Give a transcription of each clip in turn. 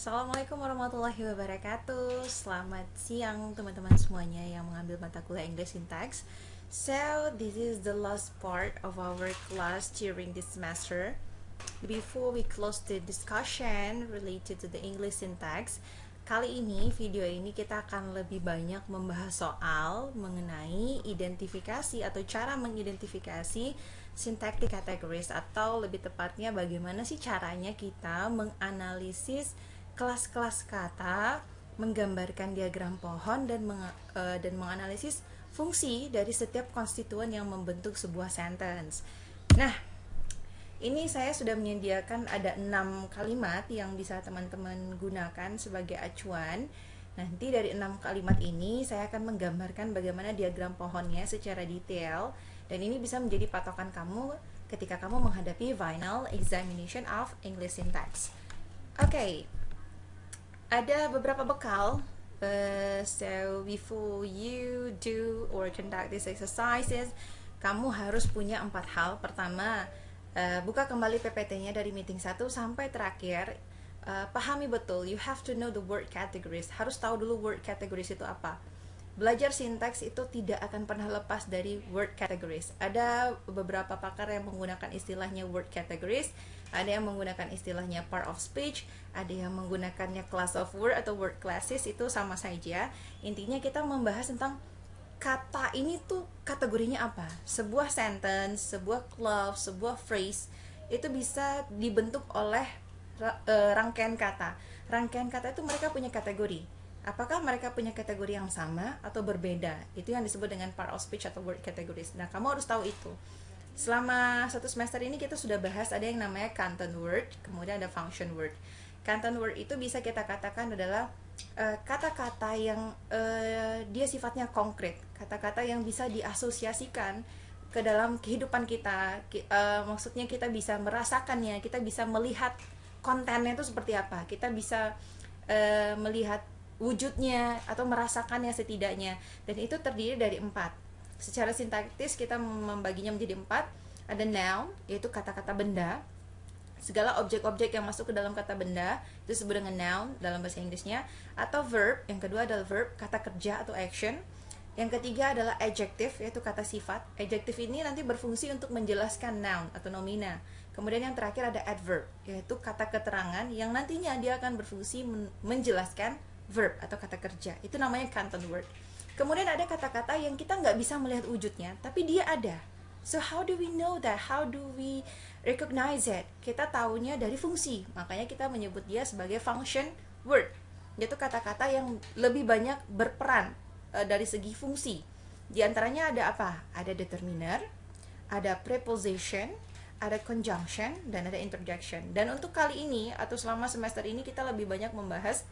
Assalamualaikum warahmatullahi wabarakatuh. Selamat siang teman-teman semuanya yang mengambil mata kuliah English Syntax. So, this is the last part of our class during this semester. Before we close the discussion related to the English Syntax, kali ini, video ini kita akan lebih banyak membahas soal mengenai identifikasi atau cara mengidentifikasi syntactic categories, atau lebih tepatnya bagaimana sih caranya kita menganalisis kelas-kelas kata, menggambarkan diagram pohon, dan menganalisis fungsi dari setiap konstituen yang membentuk sebuah sentence. Nah, ini saya sudah menyediakan ada 6 kalimat yang bisa teman-teman gunakan sebagai acuan. Nanti dari 6 kalimat ini saya akan menggambarkan bagaimana diagram pohonnya secara detail, dan ini bisa menjadi patokan kamu ketika kamu menghadapi final examination of English syntax. Oke, ada beberapa bekal. So before you do or conduct these exercises, kamu harus punya 4 hal. Pertama, buka kembali PPT-nya dari meeting 1 sampai terakhir. Pahami betul, you have to know the word categories. Harus tahu dulu word categories itu apa. Belajar sintaks itu tidak akan pernah lepas dari word categories. Ada beberapa pakar yang menggunakan istilahnya word categories, ada yang menggunakan istilahnya part of speech, ada yang menggunakannya class of word atau word classes. Itu sama saja. Intinya kita membahas tentang kata ini tuh kategorinya apa. Sebuah sentence, sebuah clause, sebuah phrase itu bisa dibentuk oleh rangkaian kata. Rangkaian kata itu mereka punya kategori. Apakah mereka punya kategori yang sama atau berbeda? Itu yang disebut dengan part of speech atau word categories. Nah, kamu harus tahu itu. Selama 1 semester ini kita sudah bahas ada yang namanya content word, kemudian ada function word. Content word itu bisa kita katakan adalah kata-kata yang dia sifatnya konkret, kata-kata yang bisa diasosiasikan ke dalam kehidupan kita. Maksudnya kita bisa merasakannya, kita bisa melihat kontennya itu seperti apa, kita bisa melihat wujudnya atau merasakannya setidaknya, dan itu terdiri dari 4. Secara sintaktis kita membaginya menjadi 4. Ada noun, yaitu kata-kata benda. Segala objek-objek yang masuk ke dalam kata benda itu disebut dengan noun dalam bahasa Inggrisnya. Atau verb, yang kedua adalah verb, kata kerja atau action. Yang ketiga adalah adjective, yaitu kata sifat. Adjective ini nanti berfungsi untuk menjelaskan noun atau nomina. Kemudian yang terakhir ada adverb, yaitu kata keterangan yang nantinya dia akan berfungsi menjelaskan verb atau kata kerja. Itu namanya content word. Kemudian ada kata-kata yang kita nggak bisa melihat wujudnya, tapi dia ada. So how do we know that? How do we recognize it? Kita tahunya dari fungsi. Makanya kita menyebut dia sebagai function word, yaitu kata-kata yang lebih banyak berperan dari segi fungsi. Di antaranya ada apa? Ada determiner, ada preposition, ada conjunction, dan ada interjection. Dan untuk kali ini atau selama semester ini kita lebih banyak membahas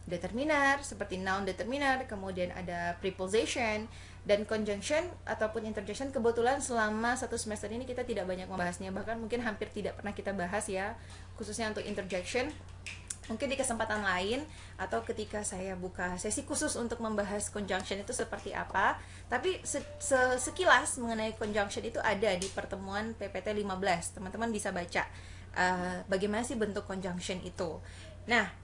determiner seperti noun determiner, kemudian ada preposition dan conjunction ataupun interjection. Kebetulan selama 1 semester ini kita tidak banyak membahasnya, bahkan mungkin hampir tidak pernah kita bahas ya, khususnya untuk interjection. Mungkin di kesempatan lain atau ketika saya buka sesi khusus untuk membahas conjunction itu seperti apa. Tapi sekilas mengenai conjunction itu ada di pertemuan PPT 15. Teman-teman bisa baca bagaimana sih bentuk conjunction itu. Nah,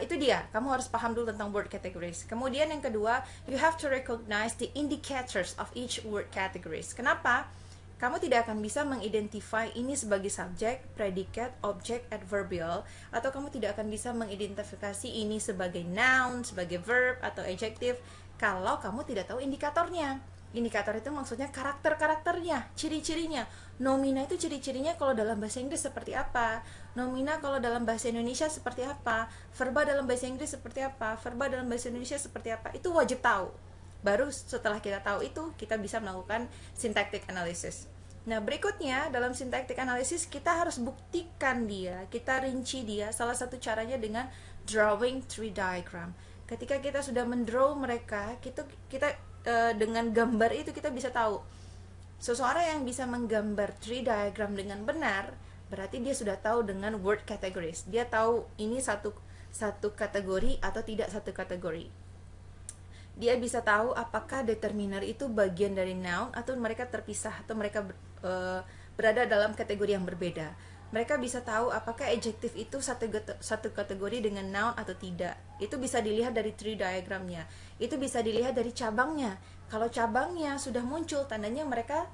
itu dia, kamu harus paham dulu tentang word categories. Kemudian yang kedua, you have to recognize the indicators of each word categories. Kenapa? Kamu tidak akan bisa mengidentify ini sebagai subjek, predikat, objek, adverbial, atau kamu tidak akan bisa mengidentifikasi ini sebagai noun, sebagai verb, atau adjective kalau kamu tidak tahu indikatornya. Indikator itu maksudnya karakter-karakternya, ciri-cirinya. Nomina itu ciri-cirinya kalau dalam bahasa Inggris seperti apa, nomina kalau dalam bahasa Indonesia seperti apa, verba dalam bahasa Inggris seperti apa, verba dalam bahasa Indonesia seperti apa. Itu wajib tahu. Baru setelah kita tahu itu, kita bisa melakukan syntactic analysis. Nah, berikutnya dalam syntactic analysis kita harus buktikan dia, kita rinci dia. Salah satu caranya dengan drawing tree diagram. Ketika kita sudah mendraw mereka, kita dengan gambar itu kita bisa tahu seseorang yang bisa menggambar tree diagram dengan benar, berarti dia sudah tahu dengan word categories. Dia tahu ini satu kategori atau tidak satu kategori. Dia bisa tahu apakah determiner itu bagian dari noun atau mereka terpisah, atau mereka berada dalam kategori yang berbeda. Mereka bisa tahu apakah adjective itu satu kategori dengan noun atau tidak. Itu bisa dilihat dari tree diagramnya. Itu bisa dilihat dari cabangnya. Kalau cabangnya sudah muncul, tandanya mereka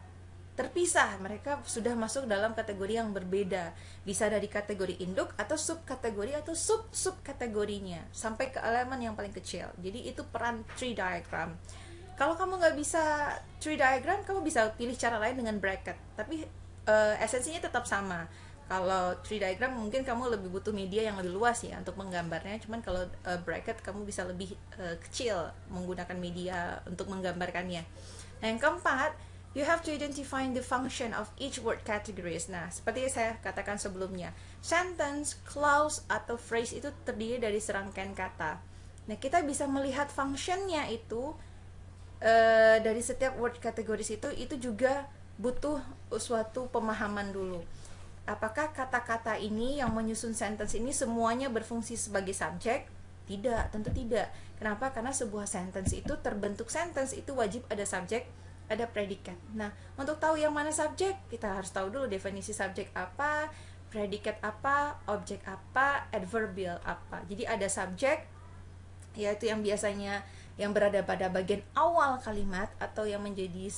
terpisah, mereka sudah masuk dalam kategori yang berbeda. Bisa dari kategori induk atau subkategori atau sub-subkategorinya sampai ke elemen yang paling kecil. Jadi itu peran tree diagram. Kalau kamu nggak bisa tree diagram, kamu bisa pilih cara lain dengan bracket. Tapi esensinya tetap sama. Kalau tree diagram mungkin kamu lebih butuh media yang lebih luas ya untuk menggambarnya. Cuman kalau bracket kamu bisa lebih kecil menggunakan media untuk menggambarkannya. Nah, yang keempat, you have to identify the function of each word categories. Nah, seperti saya katakan sebelumnya, sentence, clause, atau phrase itu terdiri dari serangkaian kata. Nah, kita bisa melihat functionnya itu dari setiap word categories itu juga butuh suatu pemahaman dulu. Apakah kata-kata ini yang menyusun sentence ini semuanya berfungsi sebagai subjek? Tidak, tentu tidak. Kenapa? Karena sebuah sentence itu terbentuk sentence itu wajib ada subjek, ada predikat. Nah, untuk tahu yang mana subjek, kita harus tahu dulu definisi subjek apa, predikat apa, objek apa, adverbial apa. Jadi ada subjek, yaitu yang biasanya yang berada pada bagian awal kalimat atau yang menjadi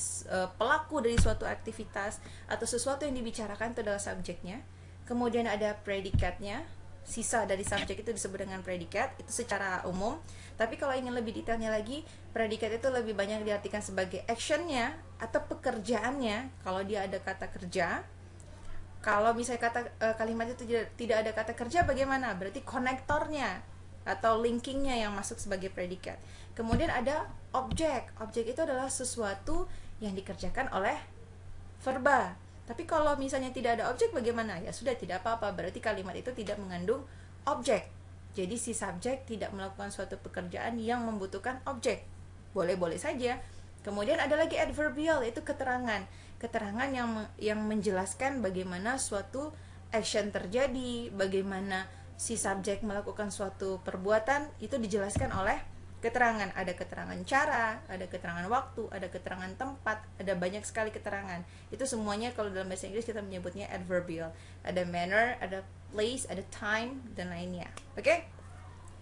pelaku dari suatu aktivitas atau sesuatu yang dibicarakan itu adalah subjeknya. Kemudian ada predikatnya, sisa dari subjek itu disebut dengan predikat, itu secara umum. Tapi kalau ingin lebih detailnya lagi, predikat itu lebih banyak diartikan sebagai actionnya atau pekerjaannya kalau dia ada kata kerja. Kalau misalnya kalimat itu tidak ada kata kerja, bagaimana? Berarti konektornya atau linkingnya yang masuk sebagai predikat. Kemudian ada objek. Objek itu adalah sesuatu yang dikerjakan oleh verba. Tapi kalau misalnya tidak ada objek, bagaimana? Ya sudah, tidak apa-apa. Berarti kalimat itu tidak mengandung objek. Jadi si subjek tidak melakukan suatu pekerjaan yang membutuhkan objek. Boleh-boleh saja. Kemudian ada lagi adverbial, yaitu keterangan. Keterangan yang menjelaskan bagaimana suatu action terjadi, bagaimana si subjek melakukan suatu perbuatan, itu dijelaskan oleh keterangan. Ada keterangan cara, ada keterangan waktu, ada keterangan tempat, ada banyak sekali keterangan. Itu semuanya kalau dalam bahasa Inggris kita menyebutnya adverbial. Ada manner, ada place, ada time, dan lainnya. Oke?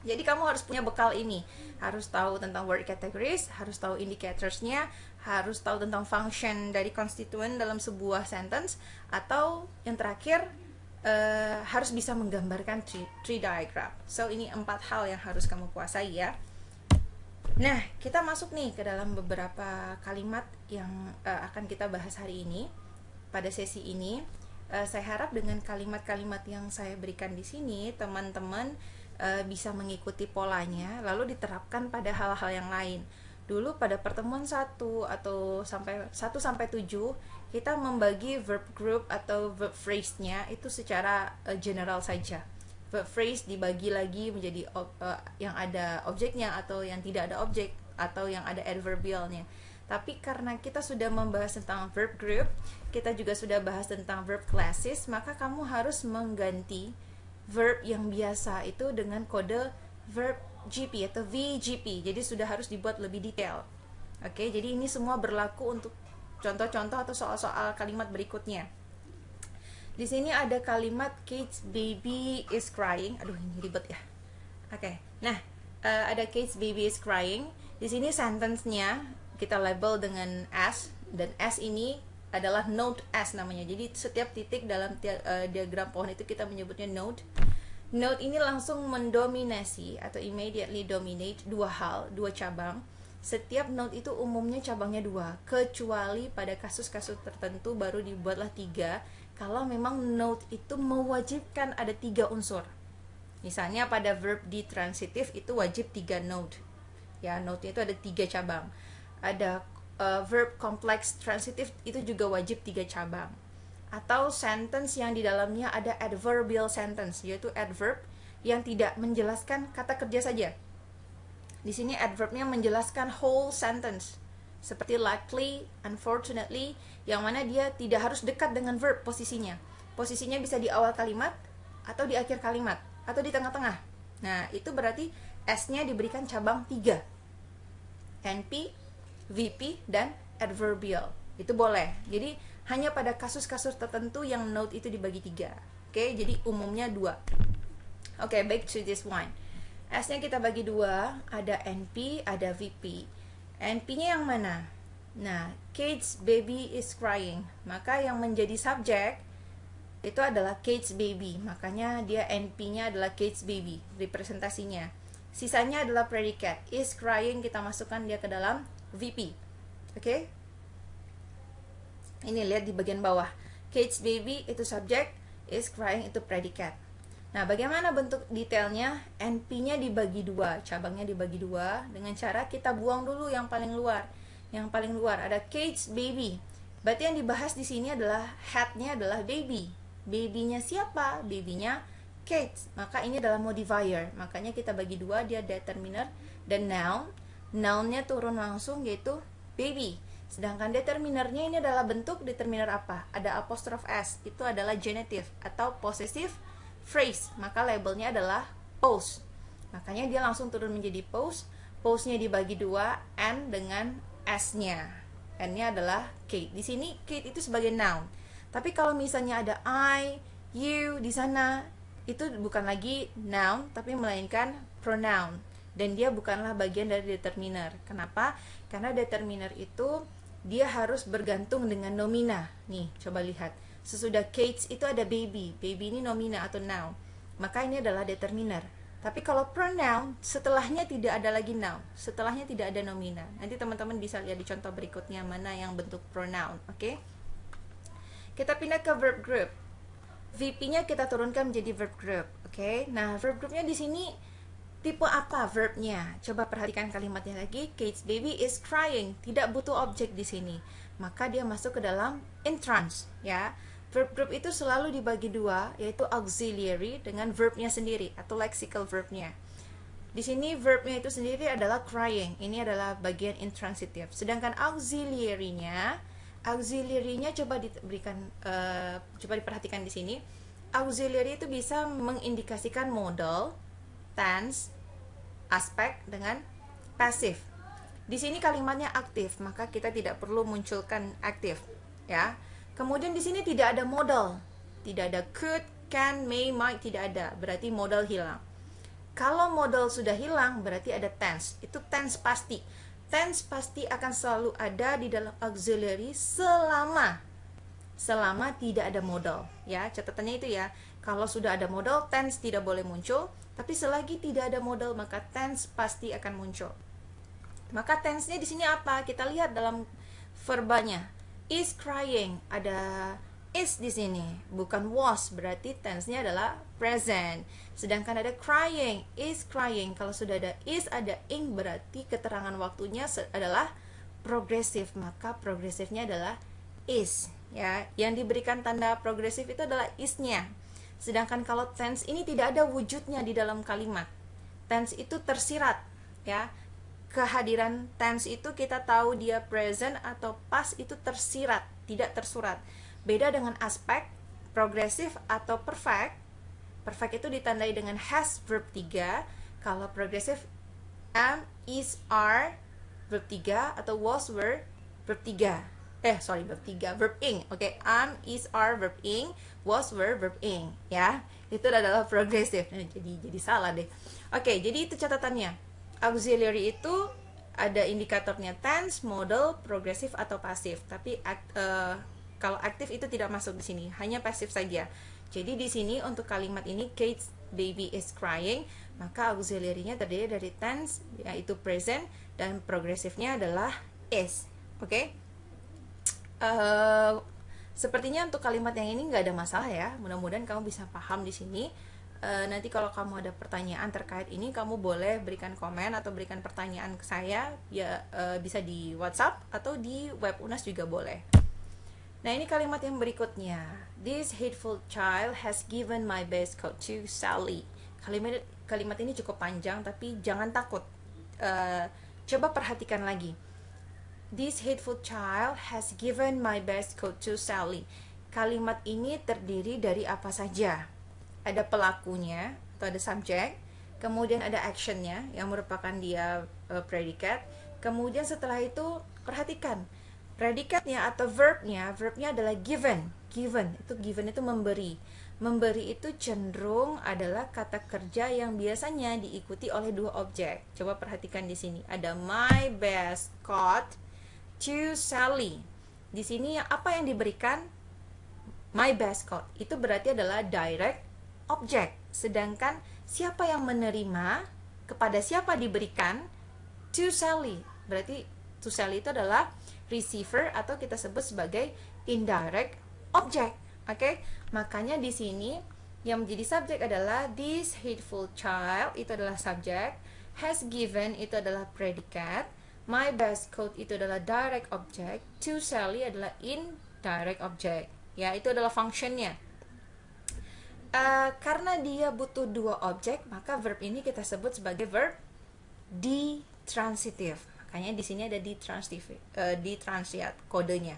Jadi kamu harus punya bekal ini. Harus tahu tentang word categories, harus tahu indicatorsnya, harus tahu tentang function dari konstituen dalam sebuah sentence, atau yang terakhir harus bisa menggambarkan tree diagram. So ini 4 hal yang harus kamu kuasai ya. Nah, kita masuk nih ke dalam beberapa kalimat yang akan kita bahas hari ini. Pada sesi ini, saya harap dengan kalimat-kalimat yang saya berikan di sini, teman-teman bisa mengikuti polanya, lalu diterapkan pada hal-hal yang lain. Dulu pada pertemuan 1 atau 1 sampai 7, kita membagi verb group atau verb phrase-nya itu secara general saja. Verb phrase dibagi lagi menjadi yang ada objeknya atau yang tidak ada objek, atau yang ada adverbialnya. Tapi karena kita sudah membahas tentang verb group, kita juga sudah bahas tentang verb classes, maka kamu harus mengganti verb yang biasa itu dengan kode verb GP atau VGP. Jadi sudah harus dibuat lebih detail. Oke, jadi ini semua berlaku untuk contoh-contoh atau soal-soal kalimat berikutnya. Di sini ada kalimat Kate's baby is crying. Aduh, ini ribet ya. Oke. Nah, ada Kate's baby is crying. Di sini sentence-nya kita label dengan S, dan S ini adalah node S namanya. Jadi setiap titik dalam diagram pohon itu kita menyebutnya node. Node ini langsung mendominasi atau immediately dominate dua cabang. Setiap node itu umumnya cabangnya 2, kecuali pada kasus-kasus tertentu baru dibuatlah 3, kalau memang node itu mewajibkan ada 3 unsur. Misalnya pada verb ditransitif itu wajib 3 node. Ya, node-nya itu ada 3 cabang. Ada verb complex transitif itu juga wajib 3 cabang. Atau sentence yang di dalamnya ada adverbial sentence, yaitu adverb yang tidak menjelaskan kata kerja saja. Di sini adverbnya menjelaskan whole sentence, seperti likely, unfortunately, yang mana dia tidak harus dekat dengan verb posisinya. Posisinya bisa di awal kalimat, atau di akhir kalimat, atau di tengah-tengah. Nah, itu berarti S-nya diberikan cabang 3. NP, VP, dan adverbial. Itu boleh. Jadi, hanya pada kasus-kasus tertentu yang node itu dibagi 3. Oke, jadi umumnya 2. Oke, back to this one. S-nya kita bagi 2, ada NP, ada VP. NP-nya yang mana? Nah, Kate's baby is crying. Maka yang menjadi subjek itu adalah Kate's baby. Makanya dia NP-nya adalah Kate's baby, representasinya. Sisanya adalah predikat. Is crying kita masukkan dia ke dalam VP. Oke? Ini lihat di bagian bawah. Kate's baby itu subjek, is crying itu predikat. Nah, bagaimana bentuk detailnya? NP-nya dibagi 2, cabangnya dibagi 2 dengan cara kita buang dulu yang paling luar. Yang paling luar ada Kate's baby. Berarti yang dibahas di sini adalah head-nya adalah baby. Baby-nya siapa? Baby-nya Kate. Maka ini adalah modifier. Makanya kita bagi 2, dia determiner dan noun. Noun-nya turun langsung yaitu baby. Sedangkan determinernya ini adalah bentuk determiner apa? Ada apostrophe S. Itu adalah genitive atau possessive phrase. Maka labelnya adalah pose. Makanya dia langsung turun menjadi pose. Pose-nya dibagi 2, N dengan S-nya. N-nya adalah Kate. Di sini Kate itu sebagai noun. Tapi kalau misalnya ada I, you di sana, itu bukan lagi noun, tapi melainkan pronoun. Dan dia bukanlah bagian dari determiner. Kenapa? Karena determiner itu dia harus bergantung dengan nomina. Nih, coba lihat. Sesudah Kate itu ada baby. Baby ini nomina atau noun. Maka ini adalah determiner. Tapi kalau pronoun, setelahnya tidak ada lagi noun. Setelahnya tidak ada nomina. Nanti teman-teman bisa lihat di contoh berikutnya mana yang bentuk pronoun. Oke? Kita pindah ke verb group. VP-nya kita turunkan menjadi verb group. Oke? Nah, verb groupnya di sini tipe apa verbnya? Coba perhatikan kalimatnya lagi. Kate's baby is crying. Tidak butuh objek di sini. Maka dia masuk ke dalam entrance, ya. Verb group itu selalu dibagi 2, yaitu auxiliary dengan verbnya sendiri atau lexical verbnya. Di sini verbnya itu sendiri adalah crying. Ini adalah bagian intransitive. Sedangkan auxiliary-nya coba coba diperhatikan di sini. Auxiliary itu bisa mengindikasikan modal, tense, aspek dengan passive. Di sini kalimatnya aktif, maka kita tidak perlu munculkan aktif, ya. Kemudian di sini tidak ada modal, tidak ada could, can, may, might, tidak ada. Berarti modal hilang. Kalau modal sudah hilang, berarti ada tense. Itu tense pasti. Tense pasti akan selalu ada di dalam auxiliary selama tidak ada modal, ya. Catatannya itu ya. Kalau sudah ada modal, tense tidak boleh muncul. Tapi selagi tidak ada modal, maka tense pasti akan muncul. Maka tense-nya di sini apa? Kita lihat dalam verbanya. Is crying, ada is di sini, bukan was, berarti tense-nya adalah present. Sedangkan ada crying, is crying. Kalau sudah ada is, ada ing, berarti keterangan waktunya adalah progresif. Maka progresifnya adalah is, ya. Yang diberikan tanda progresif itu adalah is-nya. Sedangkan kalau tense ini tidak ada wujudnya di dalam kalimat. Tense itu tersirat, ya. Kehadiran tense itu kita tahu dia present atau past itu tersirat, tidak tersurat. Beda dengan aspek, progresif atau perfect. Perfect itu ditandai dengan has verb 3. Kalau progresif am, is, are verb 3 atau was were verb 3. Verb 3, verb ing. Oke, am, is, are verb ing, was were verb ing, ya. Itu adalah progresif. Jadi salah deh. Oke, jadi itu catatannya. Auxiliary itu ada indikatornya tense, modal, progresif atau pasif. Tapi kalau aktif itu tidak masuk di sini, hanya pasif saja. Jadi di sini untuk kalimat ini Kate's baby is crying, maka auxiliary-nya terdiri dari tense yaitu present dan progresifnya adalah is. Oke? Sepertinya untuk kalimat yang ini nggak ada masalah ya. Mudah-mudahan kamu bisa paham di sini. Nanti kalau kamu ada pertanyaan terkait ini, kamu boleh berikan komen atau berikan pertanyaan ke saya ya, bisa di WhatsApp atau di web UNAS juga boleh. Nah, ini kalimat yang berikutnya. This hateful child has given my best coat to Sally. Kalimat ini cukup panjang, tapi jangan takut. Coba perhatikan lagi. This hateful child has given my best coat to Sally. Kalimat ini terdiri dari apa saja? Ada pelakunya atau ada subjek, kemudian ada actionnya yang merupakan dia predikat. Kemudian setelah itu perhatikan predikatnya atau verbnya adalah given. Given itu memberi. Memberi itu cenderung adalah kata kerja yang biasanya diikuti oleh dua objek. Coba perhatikan di sini. Ada my best coat to Sally. Di sini apa yang diberikan? My best coat. Itu berarti adalah direct object. Sedangkan siapa yang menerima, kepada siapa diberikan? To Sally. Berarti to Sally itu adalah receiver atau kita sebut sebagai indirect object. Oke, makanya di sini yang menjadi subjek adalah this hateful child, itu adalah subjek, has given itu adalah predikat, my best coat itu adalah direct object, to Sally adalah indirect object. Ya, itu adalah functionnya. Karena dia butuh dua objek, maka verb ini kita sebut sebagai verb ditransitif. Makanya di sini ada ditransiat kodenya.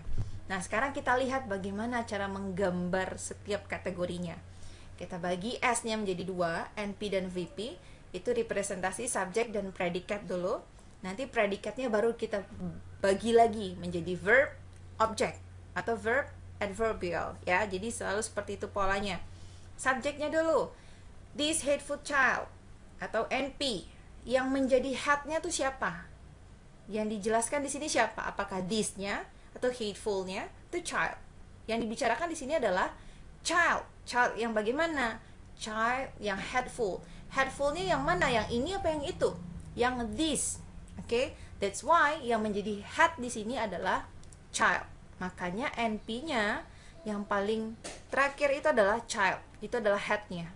Nah, sekarang kita lihat bagaimana cara menggambar setiap kategorinya. Kita bagi S-nya menjadi dua, NP dan VP. Itu representasi subjek dan predikat dulu. Nanti predikatnya baru kita bagi lagi menjadi verb object atau verb adverbial, ya. Jadi selalu seperti itu polanya. Subjeknya dulu, this hateful child atau NP. Yang menjadi hat-nya tuh siapa? Yang dijelaskan di sini siapa? Apakah this-nya atau hateful-nya? Itu child. Yang dibicarakan di sini adalah child. Child yang bagaimana? Child yang hateful. Hateful-nya yang mana? Yang ini apa yang itu? Yang this. Oke, that's why yang menjadi hat di sini adalah child. Makanya NP-nya yang paling terakhir itu adalah child. Itu adalah hat-nya.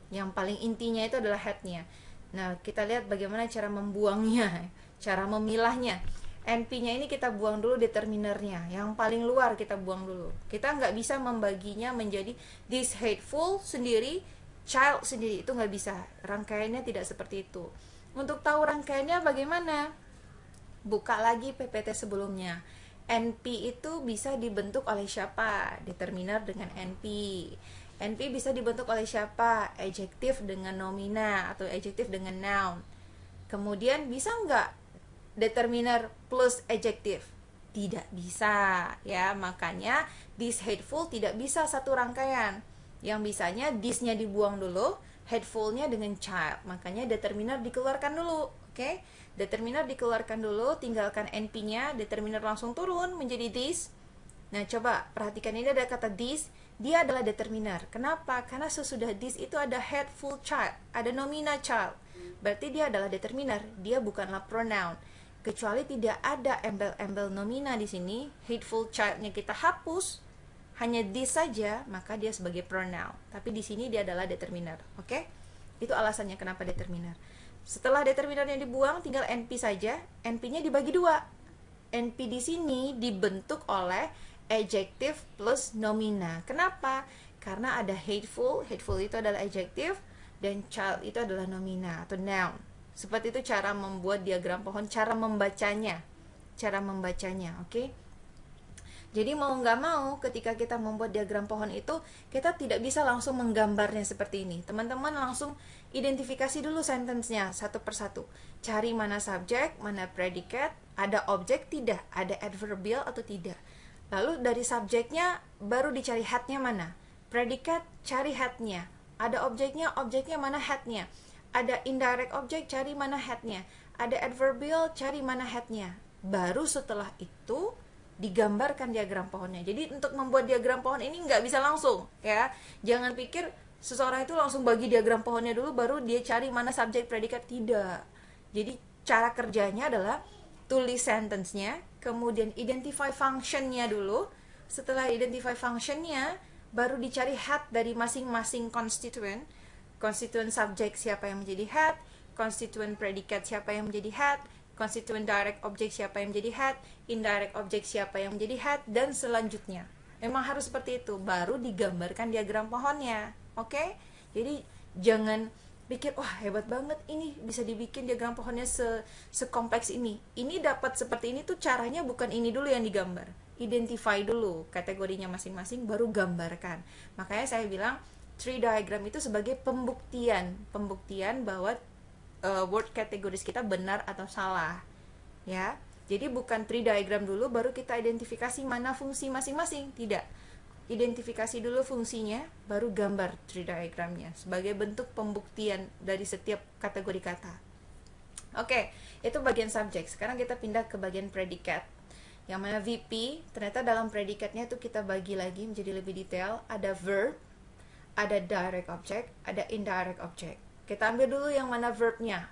Yang paling intinya itu adalah hat-nya. Nah, kita lihat bagaimana cara membuangnya, cara memilahnya. NP-nya ini kita buang dulu determinernya. Yang paling luar kita buang dulu. Kita nggak bisa membaginya menjadi this hateful sendiri, child sendiri. Itu nggak bisa. Rangkaiannya tidak seperti itu. Untuk tahu rangkaiannya bagaimana? Buka lagi PPT sebelumnya. NP itu bisa dibentuk oleh siapa? Determiner dengan NP. NP bisa dibentuk oleh siapa? Adjektif dengan nomina atau adjektif dengan noun. Kemudian bisa nggak determiner plus adjektif? Tidak bisa, ya. Makanya this hateful tidak bisa satu rangkaian. Yang bisanya this-nya dibuang dulu, hateful-nya dengan child. Makanya determiner dikeluarkan dulu, oke? Determiner dikeluarkan dulu, tinggalkan NP-nya, determiner langsung turun menjadi this. Nah, coba perhatikan, ini ada kata this, dia adalah determiner. Kenapa? Karena sesudah this itu ada hateful child, ada nomina child. Berarti dia adalah determiner, dia bukanlah pronoun. Kecuali tidak ada embel-embel nomina di sini, hateful child-nya kita hapus, hanya this saja, maka dia sebagai pronoun. Tapi di sini dia adalah determiner, oke? Itu alasannya kenapa determiner. Setelah determinernya dibuang, tinggal NP saja. NP-nya dibagi dua. NP di sini dibentuk oleh adjektif plus nomina. Kenapa? Karena ada hateful, hateful itu adalah adjektif, dan child itu adalah nomina atau noun. Seperti itu cara membuat diagram pohon, cara membacanya, oke? Jadi mau nggak mau, ketika kita membuat diagram pohon itu, kita tidak bisa langsung menggambarnya seperti ini. Teman-teman langsung identifikasi dulu sentence-nya satu persatu. Cari mana subjek, mana predikat, ada objek tidak, ada adverbial atau tidak. Lalu dari subjeknya baru dicari hat-nya mana. Predikat, cari hat-nya. Ada objeknya, objeknya mana hat-nya. Ada indirect object, cari mana hat-nya. Ada adverbial, cari mana hat-nya. Baru setelah itu digambarkan diagram pohonnya. Jadi untuk membuat diagram pohon ini nggak bisa langsung, ya. Jangan pikir seseorang itu langsung bagi diagram pohonnya dulu baru dia cari mana subjek predikat. Tidak. Jadi cara kerjanya adalah tulis sentence-nya, kemudian identify function-nya dulu. Setelah identify function-nya, baru dicari hat dari masing-masing konstituen. Konstituen subjek siapa yang menjadi hat, konstituen predikat siapa yang menjadi hat, konstituen direct object siapa yang menjadi hat, indirect object siapa yang menjadi hat, dan selanjutnya. Memang harus seperti itu, baru digambarkan diagram pohonnya, oke? Jadi jangan pikir, wah hebat banget ini bisa dibikin diagram pohonnya sekompleks ini. Ini dapat seperti ini tuh caranya bukan ini dulu yang digambar. Identify dulu kategorinya masing-masing, baru gambarkan. Makanya saya bilang tree diagram itu sebagai pembuktian bahwa word kategoris kita benar atau salah, ya. Jadi bukan tree diagram dulu baru kita identifikasi mana fungsi masing-masing, tidak. identifikasi dulu fungsinya, baru gambar tree diagramnya sebagai bentuk pembuktian dari setiap kategori kata. Oke, itu bagian subjek. Sekarang kita pindah ke bagian predikat. Yang mana VP, ternyata dalam predikatnya itu kita bagi lagi menjadi lebih detail. Ada verb, ada direct object, ada indirect object. Kita ambil dulu yang mana verbnya.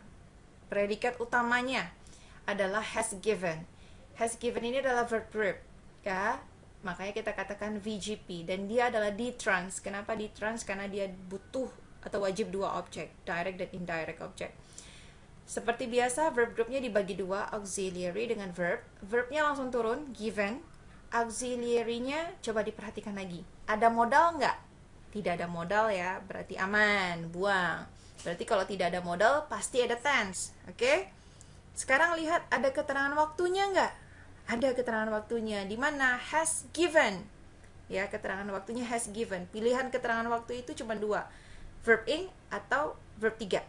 Predikat utamanya adalah has given. Has given ini adalah verb, ya. Makanya kita katakan VGP, dan dia adalah D-trans. Kenapa D-trans? Karena dia butuh atau wajib dua objek, direct dan indirect object. Seperti biasa, verb groupnya dibagi dua, auxiliary dengan verb. Verbnya langsung turun, given. Auxiliary-nya coba diperhatikan lagi. Ada modal nggak? Tidak ada modal ya, berarti aman, buang. Berarti kalau tidak ada modal, pasti ada tense. Oke? Sekarang lihat, ada keterangan waktunya nggak? Ada keterangan waktunya. Di mana? Has given. Ya, keterangan waktunya has given. Pilihan keterangan waktu itu cuma dua. Verb ing atau verb 3.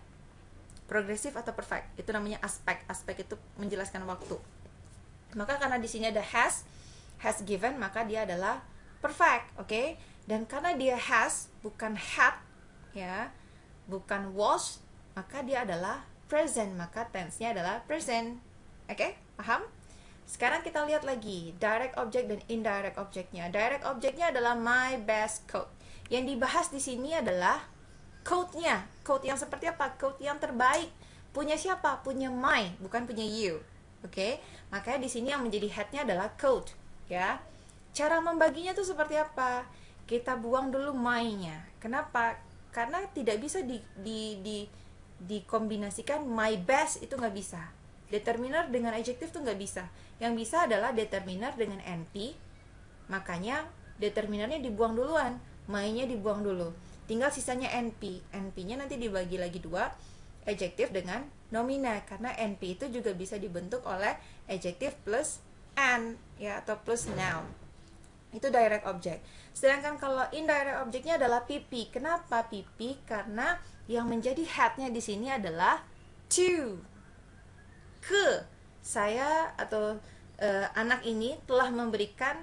Progresif atau perfect. Itu namanya aspek. Aspek itu menjelaskan waktu. Maka karena di sini ada has given, maka dia adalah perfect, oke? Dan karena dia has, bukan had, ya, bukan was, maka dia adalah present, maka tense-nya adalah present. Oke? Paham? Sekarang kita lihat lagi direct object dan indirect objectnya. Direct objectnya adalah my best coat. Yang dibahas di sini adalah coat-nya. Coat yang seperti apa? Coat yang terbaik. Punya siapa? Punya my, bukan punya you. Oke? Makanya di sini yang menjadi head-nya adalah coat, ya. Cara membaginya tuh seperti apa? Kita buang dulu my-nya. Kenapa? Karena tidak bisa dikombinasikan my best, itu nggak bisa. Determiner dengan adjektif tuh nggak bisa. Yang bisa adalah determiner dengan NP. Makanya determinernya dibuang duluan, my-nya dibuang dulu. Tinggal sisanya NP. NP-nya nanti dibagi lagi dua, adjektif dengan nomina. Karena NP itu juga bisa dibentuk oleh adjektif plus an, ya, atau plus noun. Itu direct object. Sedangkan kalau indirect objectnya adalah PP. Kenapa PP? Karena yang menjadi head-nya di sini adalah to. Ke saya atau anak ini telah memberikan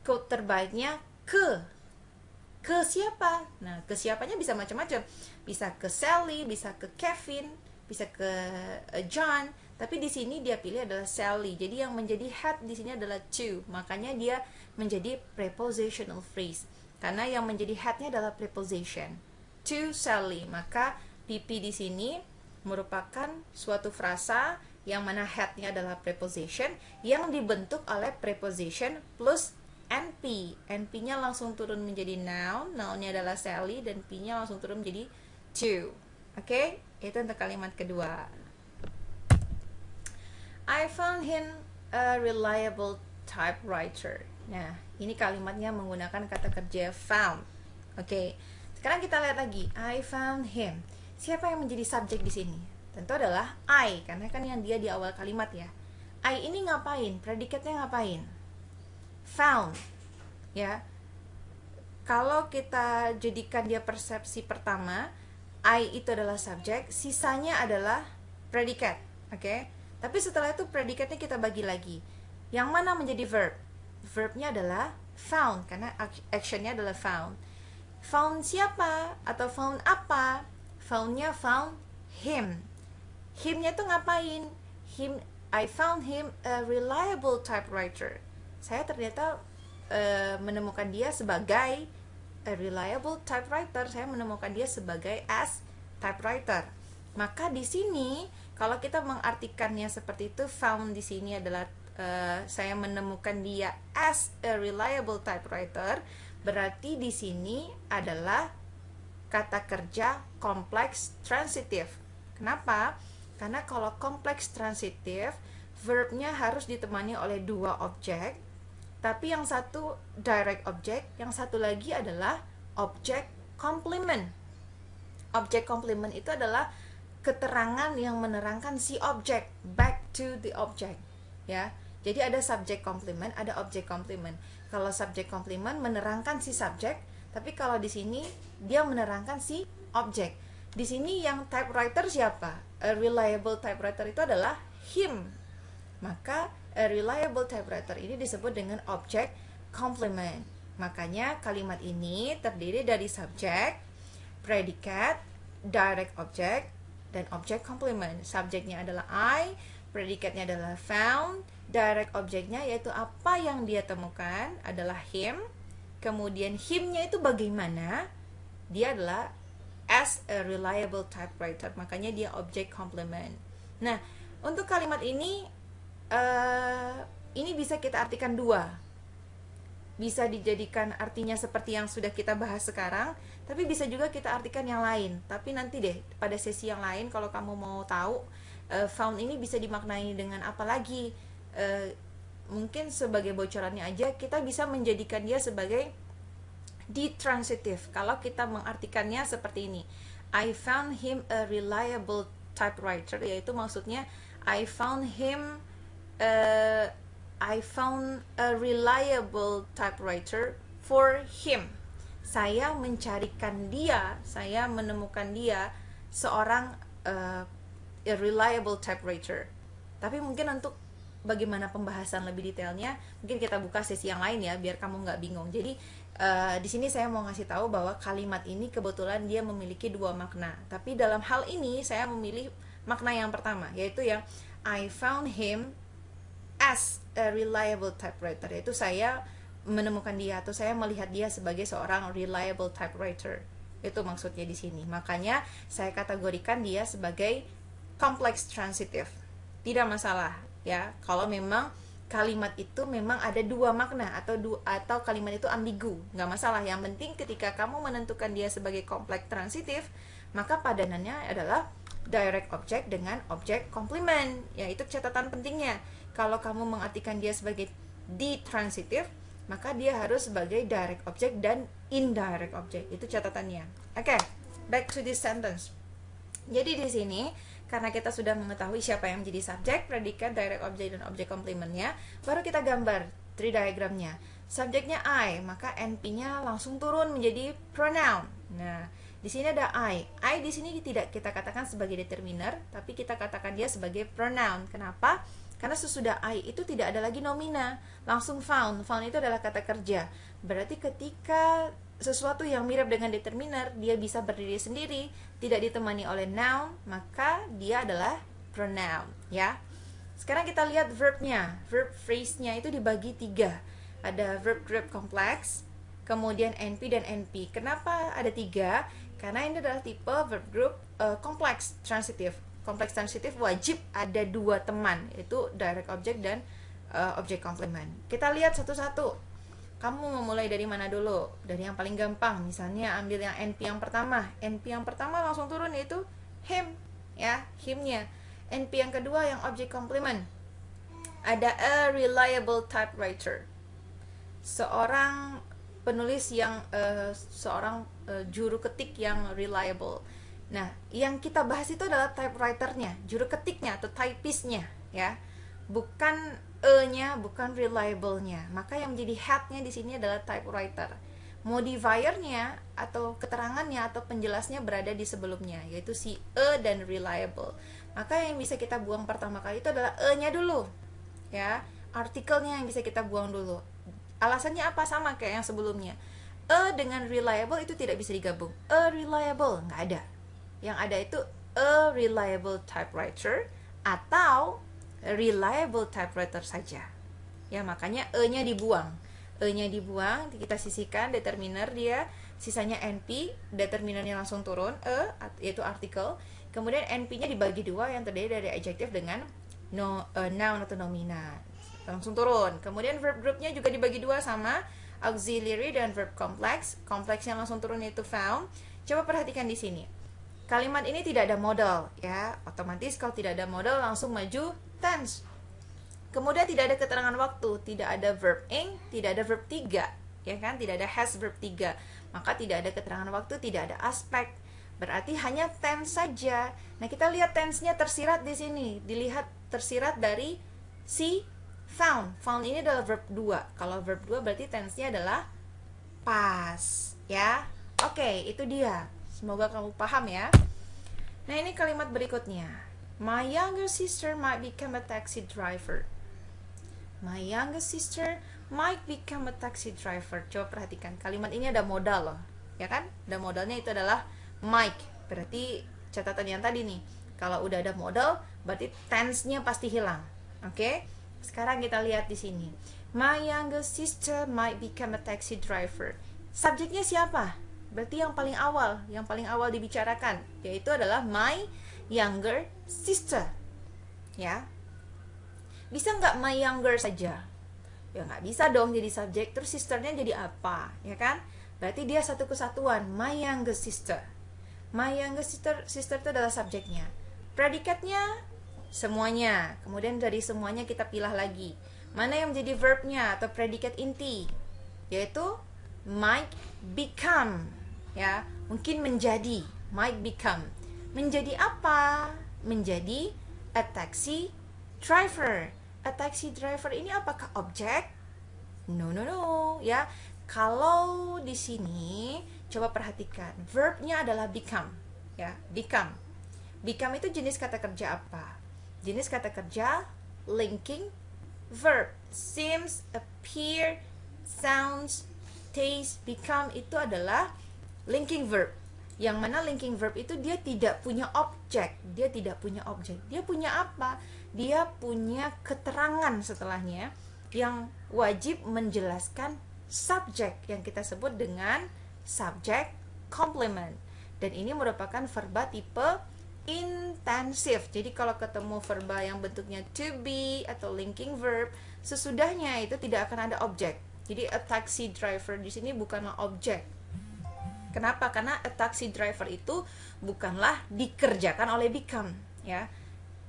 quote terbaiknya ke siapa? Nah, ke siapanya bisa macam-macam. Bisa ke Sally, bisa ke Kevin, bisa ke John. Tapi di sini dia pilih adalah Sally. Jadi yang menjadi head di sini adalah to. Makanya dia menjadi prepositional phrase. Karena yang menjadi head-nya adalah preposition. To Sally. Maka PP di sini merupakan suatu frasa yang mana head-nya adalah preposition yang dibentuk oleh preposition plus NP. NP-nya langsung turun menjadi noun. Noun-nya adalah Sally dan P-nya langsung turun menjadi to. Oke? Itu untuk kalimat kedua. I found him a reliable typewriter. Nah, ini kalimatnya menggunakan kata kerja found. Oke. Sekarang kita lihat lagi. I found him. Siapa yang menjadi subjek di sini? Tentu adalah I, karena kan yang dia di awal kalimat ya. I ini ngapain? Predikatnya ngapain? Found. Ya. Kalau kita jadikan dia persepsi pertama, I itu adalah subjek, sisanya adalah predikat. Oke? Tapi setelah itu predikatnya kita bagi lagi. Yang mana menjadi verb? Verbnya adalah found, karena actionnya adalah found. Found siapa? Atau found apa? Foundnya found him. Him-nya tuh ngapain? Him, I found him a reliable typewriter. Saya ternyata menemukan dia sebagai a reliable typewriter. Saya menemukan dia sebagai as typewriter. Maka di sini kalau kita mengartikannya seperti itu, found di sini adalah saya menemukan dia as a reliable typewriter, berarti di sini adalah kata kerja kompleks transitif. Kenapa? Karena kalau kompleks transitif, verbnya harus ditemani oleh dua objek, tapi yang satu direct object, yang satu lagi adalah object complement. Object complement itu adalah keterangan yang menerangkan si objek, back to the object, ya. Jadi ada subject complement, ada object complement. Kalau subject complement menerangkan si subjek, tapi kalau di sini dia menerangkan si objek. Di sini yang typewriter siapa? A reliable typewriter itu adalah him. Maka a reliable typewriter ini disebut dengan object complement. Makanya kalimat ini terdiri dari subjek, predikat, direct object, dan object complement. Subjeknya adalah I, predikatnya adalah found, direct objectnya yaitu apa yang dia temukan adalah him. Kemudian him-nya itu bagaimana? Dia adalah as a reliable typewriter. Makanya dia object complement. Nah, untuk kalimat ini bisa kita artikan dua. Bisa dijadikan artinya seperti yang sudah kita bahas sekarang, tapi bisa juga kita artikan yang lain. Tapi nanti deh pada sesi yang lain kalau kamu mau tahu found ini bisa dimaknai dengan apa lagi. Mungkin sebagai bocorannya aja, kita bisa menjadikan dia sebagai detransitive kalau kita mengartikannya seperti ini. I found him a reliable typewriter, yaitu maksudnya I found a reliable typewriter for him. Saya mencarikan dia, saya menemukan dia seorang a reliable typewriter. Tapi mungkin untuk bagaimana pembahasan lebih detailnya, mungkin kita buka sesi yang lain ya, biar kamu nggak bingung. Jadi di sini saya mau ngasih tahu bahwa kalimat ini kebetulan dia memiliki dua makna. Tapi dalam hal ini saya memilih makna yang pertama, yaitu yang I found him as a reliable typewriter, yaitu saya menemukan dia atau saya melihat dia sebagai seorang reliable typewriter. Itu maksudnya di sini. Makanya saya kategorikan dia sebagai complex transitive. Tidak masalah ya kalau memang kalimat itu memang ada dua makna atau kalimat itu ambigu, nggak masalah. Yang penting ketika kamu menentukan dia sebagai complex transitive, maka padanannya adalah direct object dengan object complement. Ya, itu catatan pentingnya. Kalau kamu mengartikan dia sebagai detransitive, maka dia harus sebagai direct object dan indirect object. Itu catatannya. Oke, back to this sentence. Jadi di sini karena kita sudah mengetahui siapa yang menjadi subjek, predikat, direct object, dan object complementnya, baru kita gambar tree diagramnya. Subjeknya I, maka NP-nya langsung turun menjadi pronoun. Nah, di sini ada I. I di sini tidak kita katakan sebagai determiner, tapi kita katakan dia sebagai pronoun. Kenapa? Karena sesudah I itu tidak ada lagi nomina, langsung found. Found itu adalah kata kerja. Berarti ketika sesuatu yang mirip dengan determiner, dia bisa berdiri sendiri, tidak ditemani oleh noun, maka dia adalah pronoun, ya. Sekarang kita lihat verbnya. Verb phrase-nya itu dibagi 3. Ada verb group complex, kemudian NP dan NP. Kenapa ada 3? Karena ini adalah tipe verb group complex transitive. Complex transitive wajib ada 2 teman, yaitu direct object dan object complement. Kita lihat satu-satu. Kamu memulai dari mana dulu? Dari yang paling gampang. Misalnya ambil yang NP yang pertama. NP yang pertama langsung turun, yaitu him, ya, him-nya. NP yang kedua yang object complement. Ada a reliable typewriter. Seorang penulis yang seorang juru ketik yang reliable. Nah, yang kita bahas itu adalah typewriter-nya, juru ketiknya atau typist-nya, ya. Bukan E-nya, bukan reliable-nya. Maka yang menjadi head-nya di sini adalah typewriter. Modifier-nya atau keterangannya atau penjelasnya berada di sebelumnya, yaitu si E dan reliable. Maka yang bisa kita buang pertama kali itu adalah E-nya dulu, ya. Artikelnya yang bisa kita buang dulu. Alasannya apa? Sama kayak yang sebelumnya. E dengan reliable itu tidak bisa digabung. E reliable, nggak ada. Yang ada itu a reliable typewriter atau reliable typewriter saja. Ya, makanya E-nya dibuang. E-nya dibuang, kita sisihkan determiner dia, sisanya NP, determinernya langsung turun, E yaitu artikel. Kemudian NP-nya dibagi 2 yang terdiri dari adjective dengan noun atau nomina. Langsung turun. Kemudian verb groupnya juga dibagi 2 sama auxiliary dan verb complex. Kompleksnya langsung turun yaitu found. Coba perhatikan di sini. Kalimat ini tidak ada modal, ya. Otomatis kalau tidak ada modal langsung maju tense. Kemudian tidak ada keterangan waktu, tidak ada verb ing, tidak ada verb 3, ya kan? Tidak ada has verb 3. Maka tidak ada keterangan waktu, tidak ada aspek. Berarti hanya tense saja. Nah, kita lihat tense-nya tersirat di sini. Dilihat tersirat dari si found. Found ini adalah verb 2. Kalau verb 2 berarti tense-nya adalah past, ya. Oke, itu dia. Semoga kamu paham ya. Nah, ini kalimat berikutnya. My younger sister might become a taxi driver. My younger sister Mike become a taxi driver. Coba perhatikan, kalimat ini ada modal loh, ya kan? Ada modalnya, itu adalah Mike. Berarti catatan yang tadi nih, kalau udah ada modal, berarti tense-nya pasti hilang. Oke? Sekarang kita lihat di sini. My younger sister might become a taxi driver. Subjeknya siapa? Berarti yang paling awal dibicarakan, yaitu adalah my younger sister. Ya. Bisa nggak my younger saja? Ya nggak bisa dong jadi subjek, terus sisternya jadi apa, ya kan? Berarti dia satu kesatuan, my youngest sister. My youngest sister itu adalah subjeknya. Predikatnya semuanya. Kemudian dari semuanya kita pilih lagi mana yang menjadi verbnya atau predikat inti, yaitu might become. Ya, mungkin menjadi, might become. Menjadi apa? Menjadi a taxi driver. A taxi driver ini apakah objek? No, ya. Kalau di sini coba perhatikan, verbnya adalah become, ya, become. Become itu jenis kata kerja apa? Jenis kata kerja linking verb. Seems, appear, sounds, taste. Become itu adalah linking verb. Yang mana linking verb itu dia tidak punya objek. Dia punya apa? Dia punya keterangan setelahnya yang wajib menjelaskan subjek yang kita sebut dengan subject complement. Dan ini merupakan verba tipe intensif. Jadi kalau ketemu verba yang bentuknya to be atau linking verb, sesudahnya itu tidak akan ada objek. Jadi a taxi driver di sini bukanlah objek. Kenapa? Karena a taxi driver itu bukanlah dikerjakan oleh become, ya.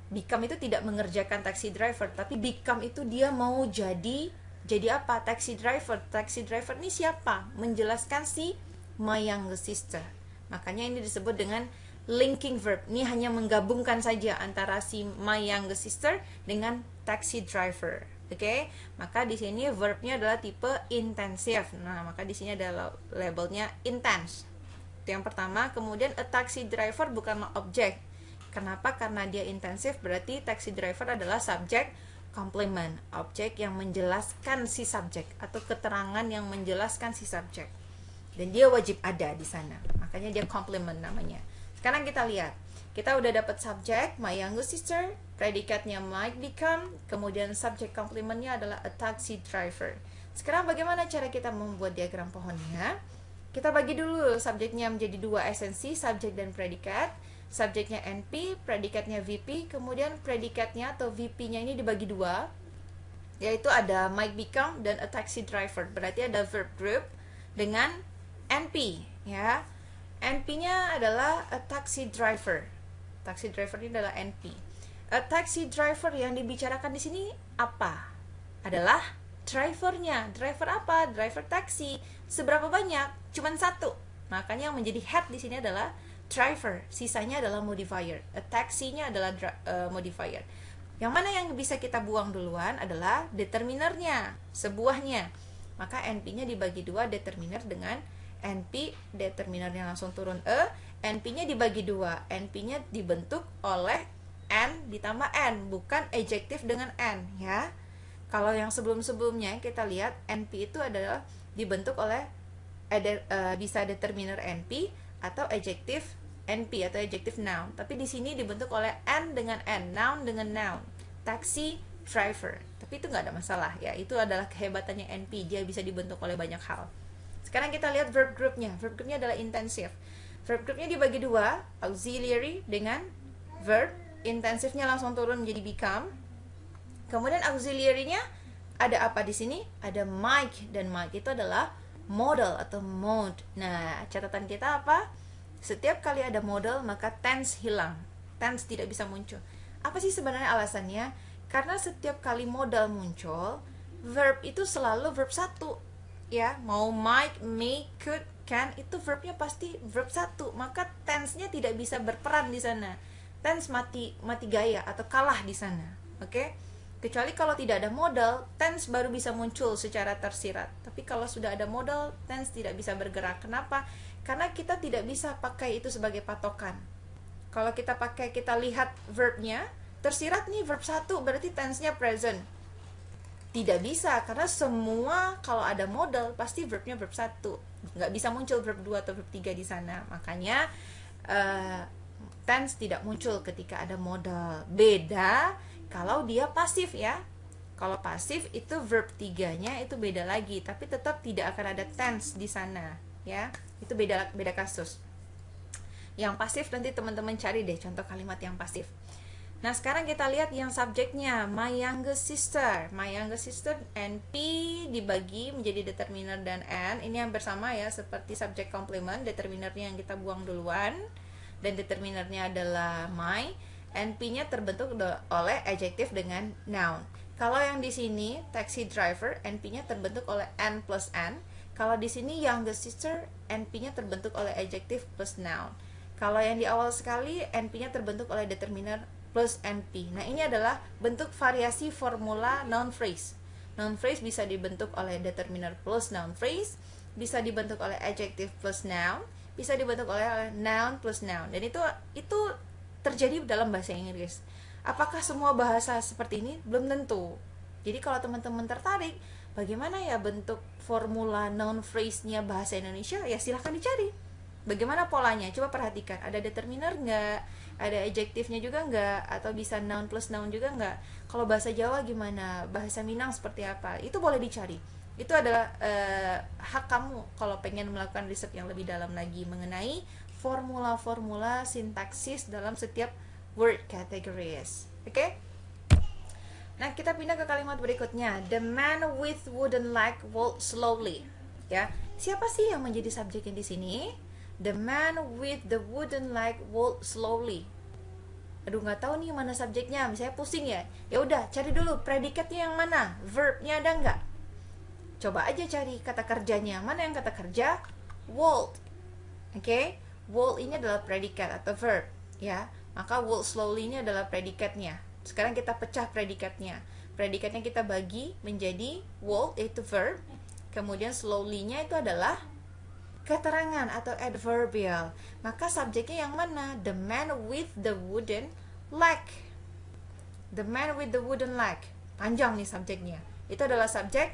Become itu tidak mengerjakan taxi driver, tapi become itu dia mau jadi apa? Taxi driver. Taxi driver ini siapa? Menjelaskan si my younger sister. Makanya ini disebut dengan linking verb. Ini hanya menggabungkan saja antara si my younger sister dengan taxi driver. Oke? Maka di sini verbnya adalah tipe intensif. Nah, maka di sini ada labelnya intense. Itu yang pertama. Kemudian a taxi driver bukanlah objek. Kenapa? Karena dia intensif, berarti taxi driver adalah subjek complement, objek yang menjelaskan si subjek atau keterangan yang menjelaskan si subjek. Dan dia wajib ada di sana. Makanya dia complement namanya. Sekarang kita lihat. Kita udah dapat subjek my younger sister, predikatnya might become, kemudian subjek complementnya adalah a taxi driver. Sekarang bagaimana cara kita membuat diagram pohonnya? Kita bagi dulu subjeknya menjadi dua esensi, subjek dan predikat. Subjeknya NP, predikatnya VP, kemudian predikatnya atau VP-nya ini dibagi dua, yaitu ada might become dan a taxi driver. Berarti ada verb group dengan NP, ya. NP-nya adalah a taxi driver. Taxi driver ini adalah NP. A taxi driver yang dibicarakan di sini apa? Adalah drivernya. Driver apa? Driver taksi. Seberapa banyak? Cuman satu. Makanya yang menjadi head di sini adalah driver, sisanya adalah modifier. A taxinya adalah modifier. Yang mana yang bisa kita buang duluan adalah determinernya, sebuahnya. Maka NP-nya dibagi dua, determiner dengan NP, determinernya langsung turun NP-nya dibagi dua, NP-nya dibentuk oleh N ditambah N, bukan adjektif dengan N, ya. Kalau yang sebelum-sebelumnya kita lihat NP itu adalah dibentuk oleh bisa determiner NP atau adjektif NP atau adjektif noun. Tapi di sini dibentuk oleh N dengan N, noun dengan noun. Taxi driver. Tapi itu nggak ada masalah, ya. Itu adalah kehebatannya NP, dia bisa dibentuk oleh banyak hal. Sekarang kita lihat verb groupnya. Verb groupnya adalah intensif. Verb groupnya dibagi dua, auxiliary dengan verb. Intensifnya langsung turun menjadi become. Kemudian auxiliary-nya ada apa di sini? Ada might, dan might itu adalah modal atau mode. Nah, catatan kita apa? Setiap kali ada modal, maka tense hilang. Tense tidak bisa muncul. Apa sih sebenarnya alasannya? Karena setiap kali modal muncul, verb itu selalu verb satu. Ya, mau might, may, could, can, itu verbnya pasti verb satu. Maka tense-nya tidak bisa berperan di sana. Tense mati gaya atau kalah di sana. Oke? Kecuali kalau tidak ada modal, tense baru bisa muncul secara tersirat. Tapi kalau sudah ada modal, tense tidak bisa bergerak. Kenapa? Karena kita tidak bisa pakai itu sebagai patokan. Kalau kita lihat verbnya, tersirat nih verb 1, berarti tense-nya present. Tidak bisa, karena semua kalau ada modal pasti verbnya verb 1. Nggak bisa muncul verb 2 atau verb 3 di sana. Makanya tense tidak muncul ketika ada modal. Beda kalau dia pasif ya. Kalau pasif itu verb 3-nya itu beda lagi, tapi tetap tidak akan ada tense di sana ya. Itu beda kasus. Yang pasif nanti teman-teman cari deh contoh kalimat yang pasif. Nah, sekarang kita lihat yang subjeknya, my youngest sister. My youngest sister, NP dibagi menjadi determiner dan N. Ini hampir sama ya, seperti subjek komplement. Determinernya yang kita buang duluan, dan determinernya adalah my. NP-nya terbentuk oleh adjective dengan noun. Kalau yang di sini, taxi driver, NP-nya terbentuk oleh N plus N. Kalau di sini, youngest sister, NP-nya terbentuk oleh adjective plus noun. Kalau yang di awal sekali, NP-nya terbentuk oleh determiner plus NP. Nah, ini adalah bentuk variasi formula noun phrase. Noun phrase bisa dibentuk oleh determiner plus noun phrase, bisa dibentuk oleh adjective plus noun, bisa dibentuk oleh noun plus noun. Dan itu terjadi dalam bahasa Inggris. Apakah semua bahasa seperti ini? Belum tentu. Jadi kalau teman-teman tertarik, bagaimana ya bentuk formula noun phrase-nya bahasa Indonesia? Ya silahkan dicari. Bagaimana polanya? Coba perhatikan. Ada determiner nggak? Ada adjektifnya juga nggak? Atau bisa noun plus noun juga nggak? Kalau bahasa Jawa gimana? Bahasa Minang seperti apa? Itu boleh dicari. Itu adalah hak kamu kalau pengen melakukan riset yang lebih dalam lagi mengenai formula-formula sintaksis dalam setiap word categories. Oke? Nah, kita pindah ke kalimat berikutnya. The man with wooden leg walked slowly. Ya, siapa sih yang menjadi subjeknya di sini? The man with the wooden leg walked slowly. Aduh, nggak tahu nih mana subjeknya, misalnya pusing ya. Ya udah, cari dulu predikatnya yang mana, verbnya ada nggak? Coba aja cari kata kerjanya. Mana yang kata kerja? Walked. Oke, walked ini adalah predikat atau verb, ya. Maka walk slowly ini adalah predikatnya. Sekarang kita pecah predikatnya. Predikatnya kita bagi menjadi walk yaitu verb, kemudian slowly-nya itu adalah keterangan atau adverbial. Maka subjeknya yang mana? The man with the wooden leg. The man with the wooden leg. Panjang nih subjeknya. Itu adalah subjek.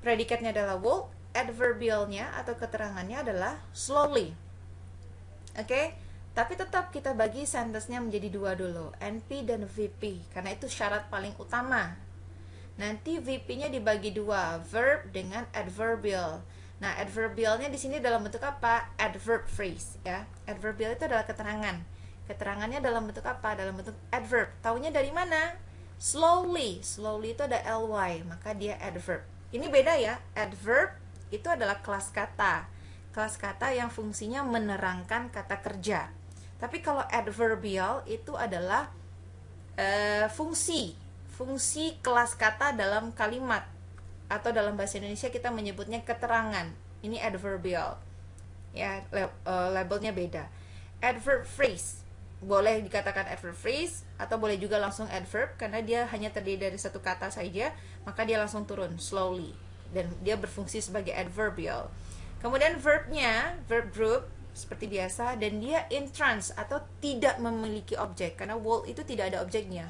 Predikatnya adalah walk. Adverbialnya atau keterangannya adalah slowly. Oke? Tapi tetap kita bagi sentence-nya menjadi dua dulu. NP dan VP. Karena itu syarat paling utama. Nanti VP-nya dibagi dua. Verb dengan adverbial. Nah, adverbialnya di sini dalam bentuk apa? Adverb phrase, ya. Adverbial itu adalah keterangan. Keterangannya dalam bentuk apa? Dalam bentuk adverb. Taunya dari mana? Slowly. Slowly itu ada ly, maka dia adverb. Ini beda ya. Adverb itu adalah kelas kata. Kelas kata yang fungsinya menerangkan kata kerja. Tapi kalau adverbial itu adalah fungsi kelas kata dalam kalimat. Atau dalam bahasa Indonesia kita menyebutnya keterangan. Ini adverbial. Ya, labelnya beda. Adverb phrase. Boleh dikatakan adverb phrase atau boleh juga langsung adverb karena dia hanya terdiri dari satu kata saja, maka dia langsung turun slowly dan dia berfungsi sebagai adverbial. Kemudian verbnya, verb group seperti biasa, dan dia in trance atau tidak memiliki objek karena walk itu tidak ada objeknya.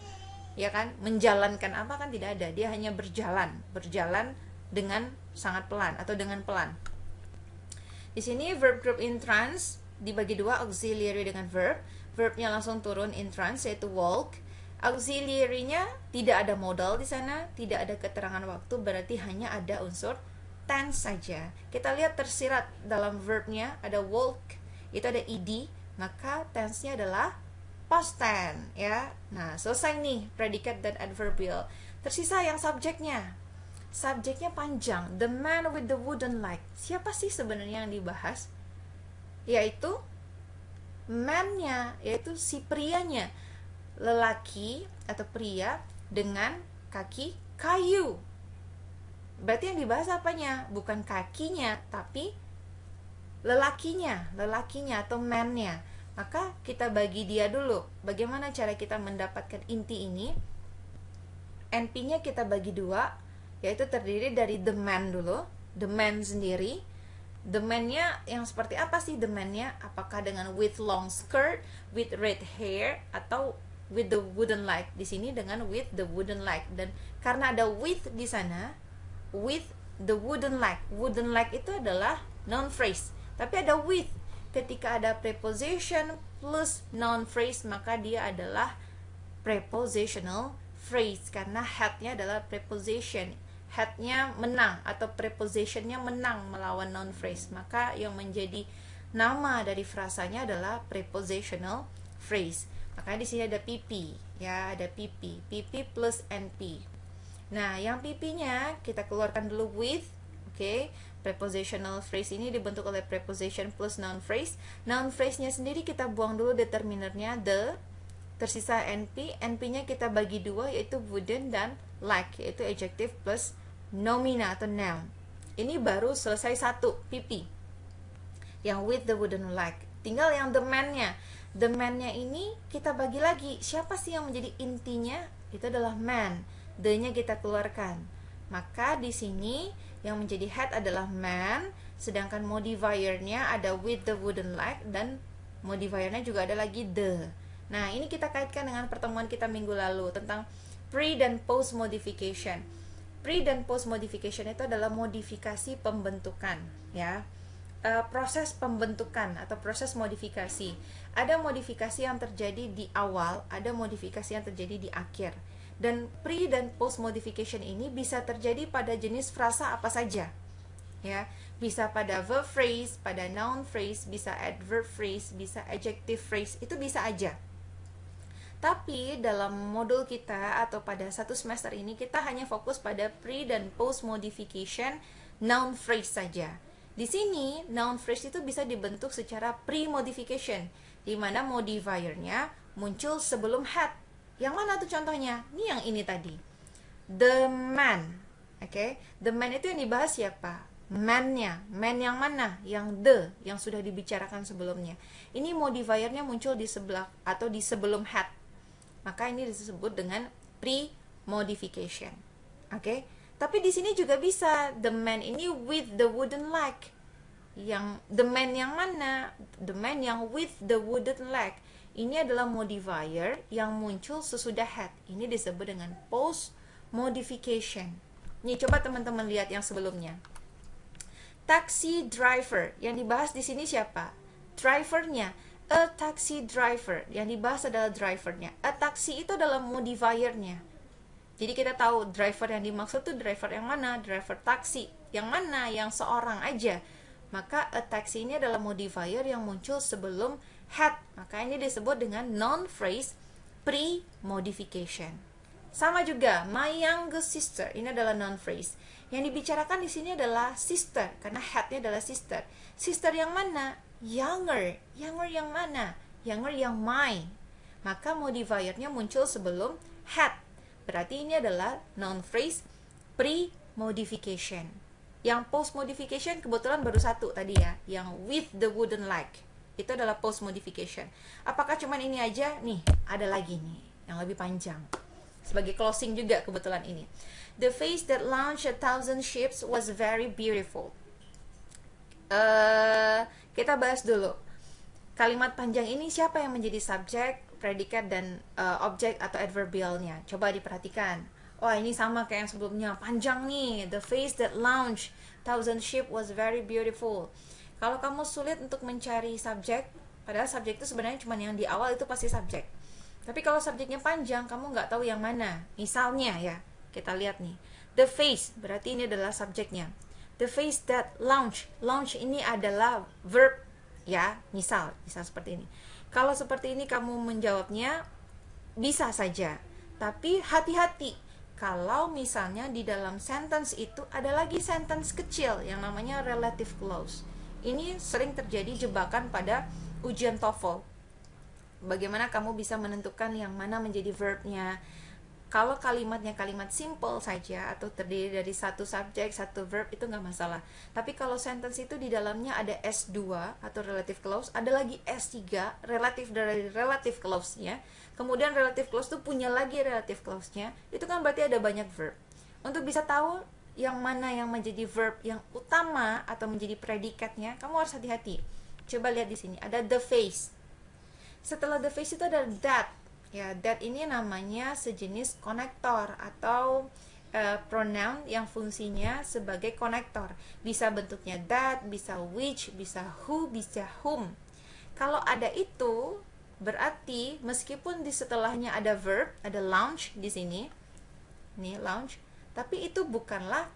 Ya kan, menjalankan apa kan tidak ada, dia hanya berjalan dengan sangat pelan atau dengan pelan. Di sini verb group in trance dibagi dua, auxiliary dengan verb. Verbnya langsung turun in trance yaitu walk. Auxiliary-nya tidak ada modal di sana, tidak ada keterangan waktu, berarti hanya ada unsur tense saja. Kita lihat tersirat dalam verbnya ada walk, itu ada ed, maka tense-nya adalah past tense, ya. Nah, selesai nih predikat dan adverbial. Tersisa yang subjeknya. Subjeknya panjang. The man with the wooden leg. Siapa sih sebenarnya yang dibahas? Yaitu man-nya, yaitu si prianya. Lelaki atau pria dengan kaki kayu. Berarti yang dibahas apanya? Bukan kakinya, tapi lelakinya atau man-nya. Maka kita bagi dia dulu. Bagaimana cara kita mendapatkan inti ini? NP-nya kita bagi dua, yaitu terdiri dari the man dulu. The man sendiri. The man-nya yang seperti apa sih the man-nya? Apakah dengan with long skirt, with red hair, atau with the wooden leg. Di sini dengan with the wooden leg. Dan karena ada with di sana, with the wooden leg. Wooden leg itu adalah noun phrase. Tapi ada with. Ketika ada preposition plus noun phrase, maka dia adalah prepositional phrase karena had-nya adalah preposition. Had-nya menang atau prepositionnya menang melawan noun phrase, maka yang menjadi nama dari frasanya adalah prepositional phrase. Makanya di sini ada PP, ya, ada PP, PP plus NP. Nah, yang PP-nya kita keluarkan dulu with, oke. Prepositional phrase ini dibentuk oleh preposition plus noun phrase. Noun phrase-nya sendiri kita buang dulu determinernya the, tersisa NP. NP-nya kita bagi dua, yaitu wooden dan like, yaitu adjective plus nomina atau noun. Ini baru selesai satu, PP, yang with the wooden leg. Tinggal yang the man-nya. The man-nya ini kita bagi lagi. Siapa sih yang menjadi intinya? Itu adalah man. The-nya kita keluarkan. Maka di sini yang menjadi head adalah man, sedangkan modifier-nya ada with the wooden leg, dan modifier-nya juga ada lagi the. Nah, ini kita kaitkan dengan pertemuan kita minggu lalu tentang pre dan post modification. Pre dan post modification itu adalah modifikasi pembentukan, ya. Proses pembentukan atau proses modifikasi. Ada modifikasi yang terjadi di awal, ada modifikasi yang terjadi di akhir. Dan pre dan post modification ini bisa terjadi pada jenis frasa apa saja, ya. Bisa pada verb phrase, pada noun phrase, bisa adverb phrase, bisa adjective phrase, itu bisa aja. Tapi dalam modul kita atau pada satu semester ini kita hanya fokus pada pre dan post modification noun phrase saja. Di sini noun phrase itu bisa dibentuk secara pre-modification, di mana modifiernya muncul sebelum had. Yang mana tuh contohnya? Ini yang ini tadi. The man. Oke, the man itu yang dibahas siapa? Man-nya. Man yang mana? Yang the, yang sudah dibicarakan sebelumnya. Ini modifiernya muncul di sebelah atau di sebelum had. Maka ini disebut dengan pre-modification. Oke? Tapi di sini juga bisa the man ini with the wooden leg. Yang the man yang mana? The man yang with the wooden leg. Ini adalah modifier yang muncul sesudah had. Ini disebut dengan post modification. Nih, coba teman-teman lihat yang sebelumnya. Taxi driver. Yang dibahas di sini siapa? Drivernya. A taxi driver. Yang dibahas adalah drivernya. A taxi itu adalah modifiernya. Jadi kita tahu driver yang dimaksud tuh driver yang mana? Driver taksi. Yang mana? Yang seorang aja. Maka a taxi ini adalah modifier yang muncul sebelum had. Maka ini disebut dengan noun phrase pre-modification. Sama juga, my youngest sister. Ini adalah noun phrase. Yang dibicarakan di sini adalah sister, karena had-nya adalah sister. Sister yang mana? Younger. Younger yang mana? Younger yang my. Maka modifiernya muncul sebelum had. Berarti ini adalah noun phrase pre-modification. Yang post-modification kebetulan baru satu tadi ya, yang with the wooden leg. Itu adalah post-modification. Apakah cuman ini aja? Nih, ada lagi nih, yang lebih panjang. Sebagai closing juga kebetulan ini. The face that launched 1,000 ships was very beautiful. Kita bahas dulu. Kalimat panjang ini siapa yang menjadi subjek, predikat, dan objek atau adverbialnya? Coba diperhatikan. Wah, ini sama kayak yang sebelumnya. Panjang nih. The face that launched 1,000 ships was very beautiful. Kalau kamu sulit untuk mencari subjek, padahal subjek itu sebenarnya cuma yang di awal itu pasti subjek. Tapi kalau subjeknya panjang, kamu nggak tahu yang mana. Misalnya ya, kita lihat nih. The face, berarti ini adalah subjeknya. The face that launch. Launch ini adalah verb, ya. Misal seperti ini. Kalau seperti ini kamu menjawabnya, bisa saja. Tapi hati-hati. Kalau misalnya di dalam sentence itu ada lagi sentence kecil yang namanya relative clause. Ini sering terjadi jebakan pada ujian TOEFL. Bagaimana kamu bisa menentukan yang mana menjadi verbnya? Kalau kalimatnya kalimat simple saja atau terdiri dari satu subjek, satu verb, itu nggak masalah. Tapi kalau sentence itu di dalamnya ada S2 atau relative clause, ada lagi S3 relative dari relative clause-nya. Kemudian relative clause itu punya lagi relative clause-nya. Itu kan berarti ada banyak verb. Untuk bisa tahu yang mana yang menjadi verb yang utama atau menjadi predikatnya, kamu harus hati-hati. Coba lihat di sini, ada the face. Setelah the face itu ada that. Ya, that ini namanya sejenis konektor atau pronoun yang fungsinya sebagai konektor. Bisa bentuknya that, bisa which, bisa who, bisa whom. Kalau ada itu, berarti meskipun di setelahnya ada verb, ada launch di sini. Nih, launch, tapi itu bukanlah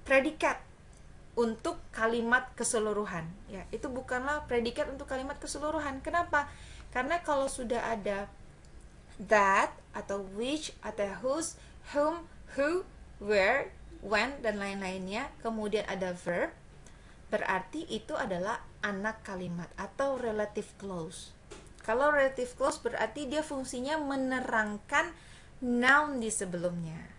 predikat untuk kalimat keseluruhan. Ya, itu bukanlah predikat untuk kalimat keseluruhan. Kenapa? Karena kalau sudah ada that atau which atau whose, whom, who, where, when dan lain-lainnya, kemudian ada verb, berarti itu adalah anak kalimat atau relative clause. Kalau relative clause berarti dia fungsinya menerangkan noun di sebelumnya.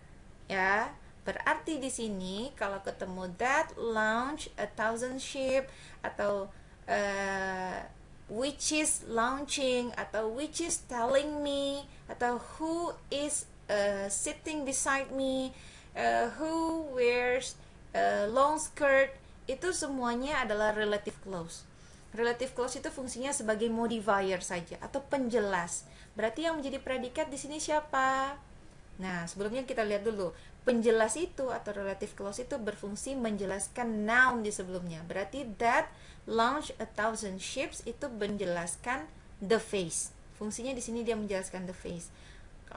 Ya, berarti di sini kalau ketemu that launch 1,000 ship atau which is launching atau which is telling me atau who is sitting beside me, who wears long skirt, itu semuanya adalah relative clause. Relative clause itu fungsinya sebagai modifier saja atau penjelas. Berarti yang menjadi predikat di sini siapa? Nah, sebelumnya kita lihat dulu. Penjelas itu atau relative clause itu berfungsi menjelaskan noun di sebelumnya. Berarti that launch 1,000 ships itu menjelaskan the face. Fungsinya di sini dia menjelaskan the face.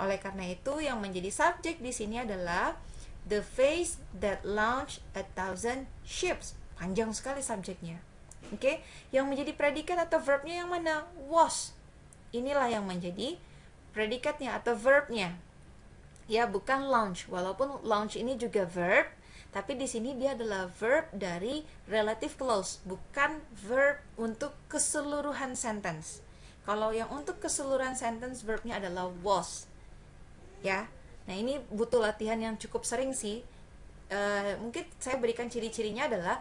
Oleh karena itu yang menjadi subjek di sini adalah the face that launch 1,000 ships. Panjang sekali subjeknya. Oke, yang menjadi predikat atau verbnya yang mana? Was. Inilah yang menjadi predikatnya atau verbnya. Ya, bukan launch. Walaupun launch ini juga verb, tapi di sini dia adalah verb dari relative clause, bukan verb untuk keseluruhan sentence. Kalau yang untuk keseluruhan sentence verbnya adalah was. Ya. Nah, ini butuh latihan yang cukup sering sih. Mungkin saya berikan ciri-cirinya adalah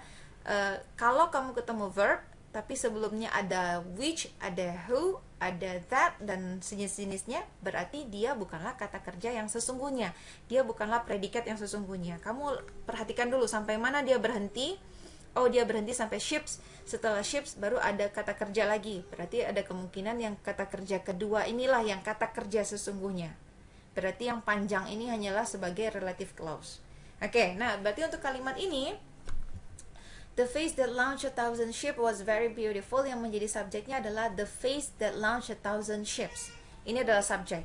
kalau kamu ketemu verb tapi sebelumnya ada which, ada who, ada that dan sejenis-jenisnya, berarti dia bukanlah kata kerja yang sesungguhnya. Dia bukanlah predikat yang sesungguhnya. Kamu perhatikan dulu sampai mana dia berhenti. Oh, dia berhenti sampai ships. Setelah ships baru ada kata kerja lagi. Berarti ada kemungkinan yang kata kerja kedua inilah yang kata kerja sesungguhnya. Berarti yang panjang ini hanyalah sebagai relative clause. Oke, nah berarti untuk kalimat ini the face that launched 1,000 ships was very beautiful, yang menjadi subjeknya adalah the face that launched 1,000 ships. Ini adalah subjek.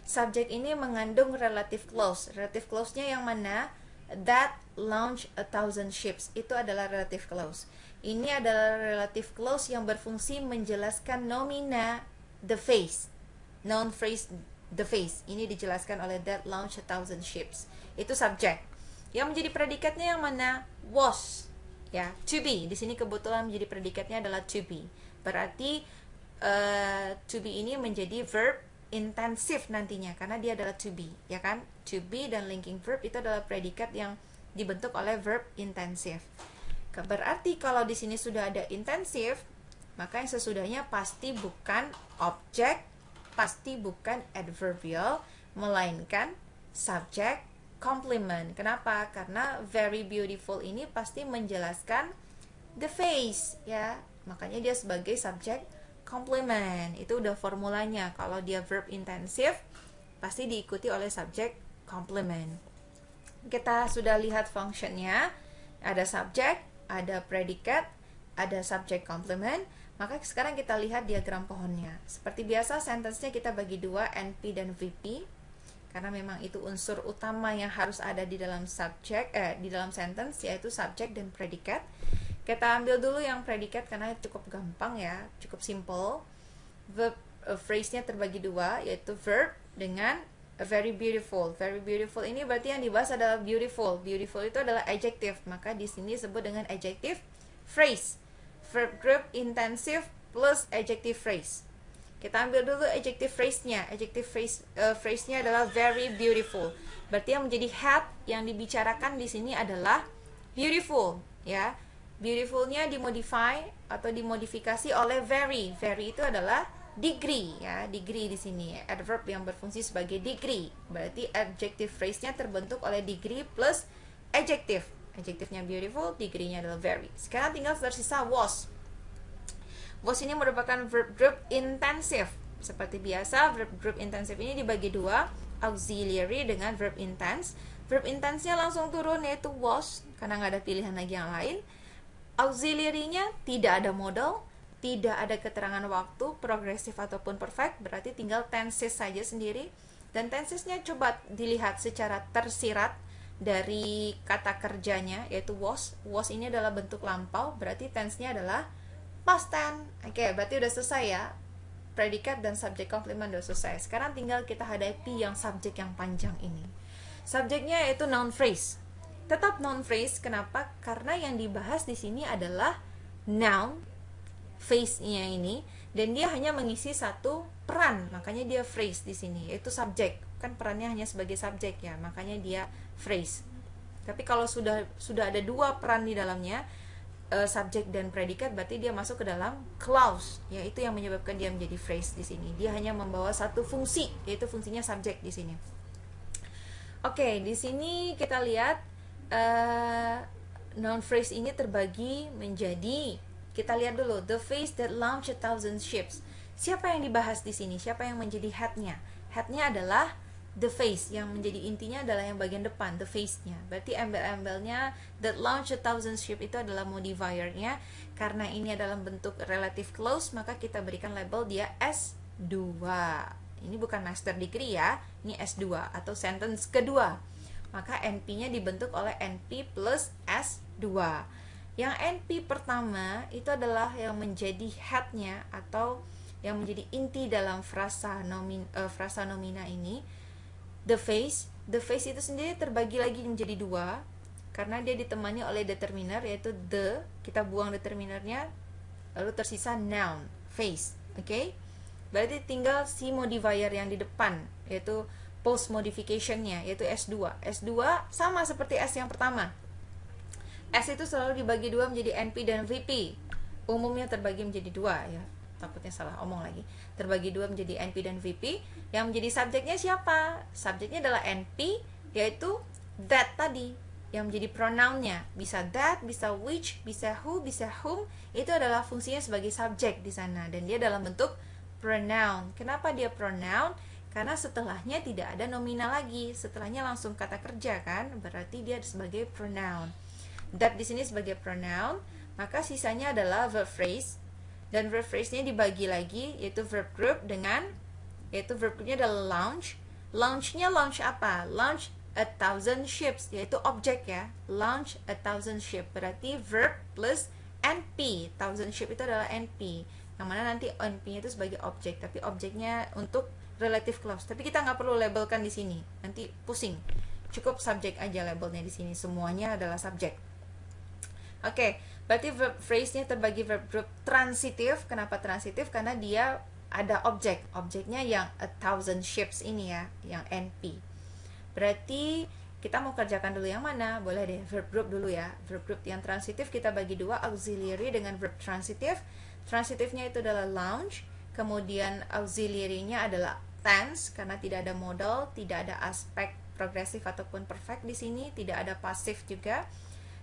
Subjek ini mengandung relative clause. Relative clause-nya yang mana? That launched 1,000 ships. Itu adalah relative clause. Ini adalah relative clause yang berfungsi menjelaskan nomina the face. Noun phrase the face. Ini dijelaskan oleh that launched 1,000 ships. Itu subjek. Yang menjadi predikatnya yang mana? Was. Ya, to be. Di sini kebetulan menjadi predikatnya adalah to be. Berarti to be ini menjadi verb intensif nantinya karena dia adalah to be, ya kan? To be dan linking verb itu adalah predikat yang dibentuk oleh verb intensif. Berarti kalau di sini sudah ada intensif, maka yang sesudahnya pasti bukan objek, pasti bukan adverbial, melainkan subject complement. Kenapa? Karena very beautiful ini pasti menjelaskan the face, ya. Makanya dia sebagai subject complement. Itu udah formulanya. Kalau dia verb intensif pasti diikuti oleh subject complement. Kita sudah lihat functionnya. Ada subject, ada predikat, ada subject complement. Maka sekarang kita lihat diagram pohonnya. Seperti biasa sentence-nya kita bagi dua, NP dan VP. Karena memang itu unsur utama yang harus ada di dalam di dalam sentence, yaitu subjek dan predikat. Kita ambil dulu yang predikat karena cukup gampang ya, cukup simple. Verb phrase-nya terbagi dua, yaitu verb dengan very beautiful. Very beautiful ini berarti yang dibahas adalah beautiful. Beautiful itu adalah adjective, maka di sini disebut dengan adjective phrase. Verb group intensive plus adjective phrase. Kita ambil dulu adjective phrase-nya. Adjective phrase-nya adalah very beautiful. Berarti yang menjadi head yang dibicarakan di sini adalah beautiful, ya. Beautiful-nya dimodify atau dimodifikasi oleh very. Very itu adalah degree, ya. Degree di sini, adverb yang berfungsi sebagai degree. Berarti adjective phrase-nya terbentuk oleh degree plus adjective. Adjective-nya beautiful, degree-nya adalah very. Sekarang tinggal tersisa was. Was ini merupakan verb group intensif. Seperti biasa, verb group intensif ini dibagi dua, auxiliary dengan verb intense. Verb intense-nya langsung turun, yaitu was, karena nggak ada pilihan lagi yang lain. Auxiliary-nya tidak ada modal, tidak ada keterangan waktu, progresif ataupun perfect, berarti tinggal tenses saja sendiri. Dan tensesnya coba dilihat secara tersirat dari kata kerjanya, yaitu was. Was ini adalah bentuk lampau, berarti tense-nya adalah past tense. Oke, berarti udah selesai ya. Predikat dan subjek komplement udah selesai. Sekarang tinggal kita hadapi yang subjek yang panjang ini. Subjeknya yaitu noun phrase. Tetap noun phrase, kenapa? Karena yang dibahas di sini adalah noun phrase-nya ini, dan dia hanya mengisi satu peran, makanya dia phrase di sini, yaitu subjek. Kan perannya hanya sebagai subjek ya, makanya dia phrase. Tapi kalau sudah ada dua peran di dalamnya, subjek dan predikat, berarti dia masuk ke dalam clause, yaitu yang menyebabkan dia menjadi phrase di sini. Dia hanya membawa satu fungsi, yaitu fungsinya subjek di sini. Oke, di sini kita lihat noun phrase ini terbagi menjadi, kita lihat dulu, the face that launched 1,000 ships. Siapa yang dibahas di sini? Siapa yang menjadi head-nya? Head-nya adalah the face, yang menjadi intinya adalah yang bagian depan, the face-nya. Berarti embel-embelnya that launch 1,000 ship itu adalah modifier-nya. Karena ini adalah bentuk relative clause, maka kita berikan label dia S2. Ini bukan master degree ya, ini S2 atau sentence kedua. Maka NP-nya dibentuk oleh NP plus S2. Yang NP pertama itu adalah yang menjadi head-nya atau yang menjadi inti dalam frasa nomina ini. The face itu sendiri terbagi lagi menjadi dua, karena dia ditemani oleh determiner, yaitu the, kita buang determinernya, lalu tersisa noun, face. Oke? Berarti tinggal si modifier yang di depan, yaitu post modification-nya, yaitu S2. S2 sama seperti S yang pertama. S itu selalu dibagi dua menjadi NP dan VP. Umumnya terbagi menjadi dua ya. Takutnya salah omong lagi. Terbagi dua menjadi NP dan VP. Yang menjadi subjeknya siapa? Subjeknya adalah NP, yaitu that tadi, yang menjadi pronounnya. Bisa that, bisa which, bisa who, bisa whom. Itu adalah fungsinya sebagai subjek di sana, dan dia dalam bentuk pronoun. Kenapa dia pronoun? Karena setelahnya tidak ada nominal lagi. Setelahnya langsung kata kerja kan? Berarti dia sebagai pronoun. That di sini sebagai pronoun, maka sisanya adalah verb phrase. Dan verb phrase-nya dibagi lagi, yaitu verb group dengan, yaitu verb groupnya adalah launch. Launch-nya launch apa? Launch 1,000 ships, yaitu objek ya. Launch 1,000 ship, berarti verb plus NP. 1,000 ship itu adalah NP, yang mana nanti NP-nya itu sebagai objek, tapi objeknya untuk relative clause. Tapi kita nggak perlu labelkan di sini, nanti pusing. Cukup subjek aja labelnya di sini, semuanya adalah subjek. Oke, berarti verb phrase-nya terbagi verb group transitif. Kenapa transitif? Karena dia ada objek. Objeknya yang 1,000 ships ini ya, yang NP. Berarti kita mau kerjakan dulu yang mana? Boleh deh, verb group dulu ya. Verb group yang transitif kita bagi dua, auxiliary dengan verb transitif. Transitifnya itu adalah launch. Kemudian auxiliary-nya adalah tense, karena tidak ada modal, tidak ada aspek progresif ataupun perfect di sini, tidak ada pasif juga.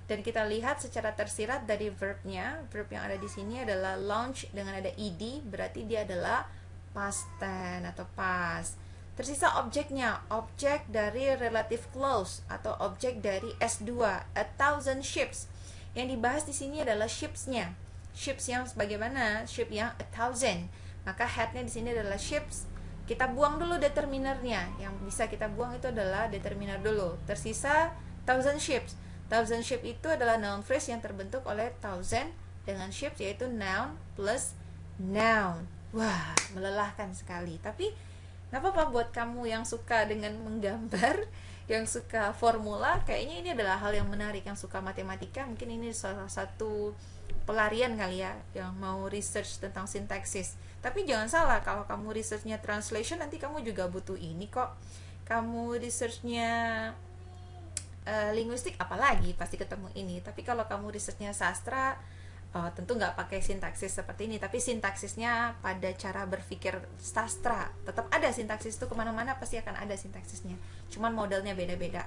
Dan kita lihat secara tersirat dari verbnya, verb yang ada di sini adalah launch dengan ada ed, berarti dia adalah past tense atau past. Tersisa objeknya, objek dari relative clause atau objek dari S2, 1,000 ships. Yang dibahas di sini adalah ships-nya. Ships yang bagaimana? Ship yang 1,000. Maka head-nya di sini adalah ships. Kita buang dulu determinernya. Yang bisa kita buang itu adalah determiner dulu. Tersisa 1,000 ships. 1,000 ship itu adalah noun phrase yang terbentuk oleh 1,000 dengan ships, yaitu noun plus noun. Wah, melelahkan sekali. Tapi nggak apa-apa buat kamu yang suka dengan menggambar, yang suka formula, kayaknya ini adalah hal yang menarik. Yang suka matematika, mungkin ini salah satu pelarian kali ya, yang mau research tentang sintaksis. Tapi jangan salah, kalau kamu researchnya translation, nanti kamu juga butuh ini kok. Kamu researchnya linguistik, apalagi pasti ketemu ini. Tapi kalau kamu risetnya sastra, tentu nggak pakai sintaksis seperti ini, tapi sintaksisnya pada cara berpikir sastra. Tetap ada sintaksis itu, kemana-mana pasti akan ada sintaksisnya, cuman modelnya beda-beda.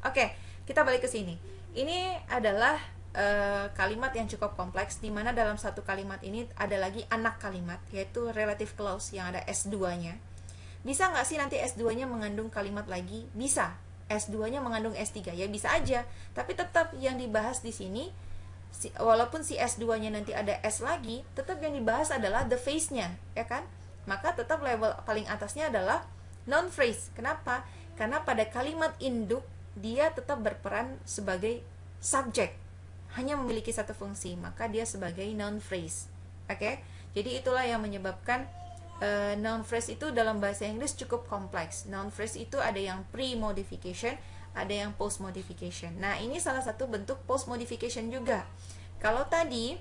Oke, kita balik ke sini. Ini adalah kalimat yang cukup kompleks, di mana dalam satu kalimat ini ada lagi anak kalimat, yaitu relative clause yang ada S2-nya. Bisa nggak sih nanti S2-nya mengandung kalimat lagi? Bisa. S2-nya mengandung S3, ya bisa aja. Tapi tetap yang dibahas di sini, walaupun si S2-nya nanti ada S lagi, tetap yang dibahas adalah the phrase-nya, ya kan? Maka tetap level paling atasnya adalah noun phrase. Kenapa? Karena pada kalimat induk, dia tetap berperan sebagai subjek, hanya memiliki satu fungsi, maka dia sebagai noun phrase. Oke? Jadi itulah yang menyebabkan noun phrase itu dalam bahasa Inggris cukup kompleks. Noun phrase itu ada yang pre-modification, ada yang post-modification. Nah, ini salah satu bentuk post-modification juga. Kalau tadi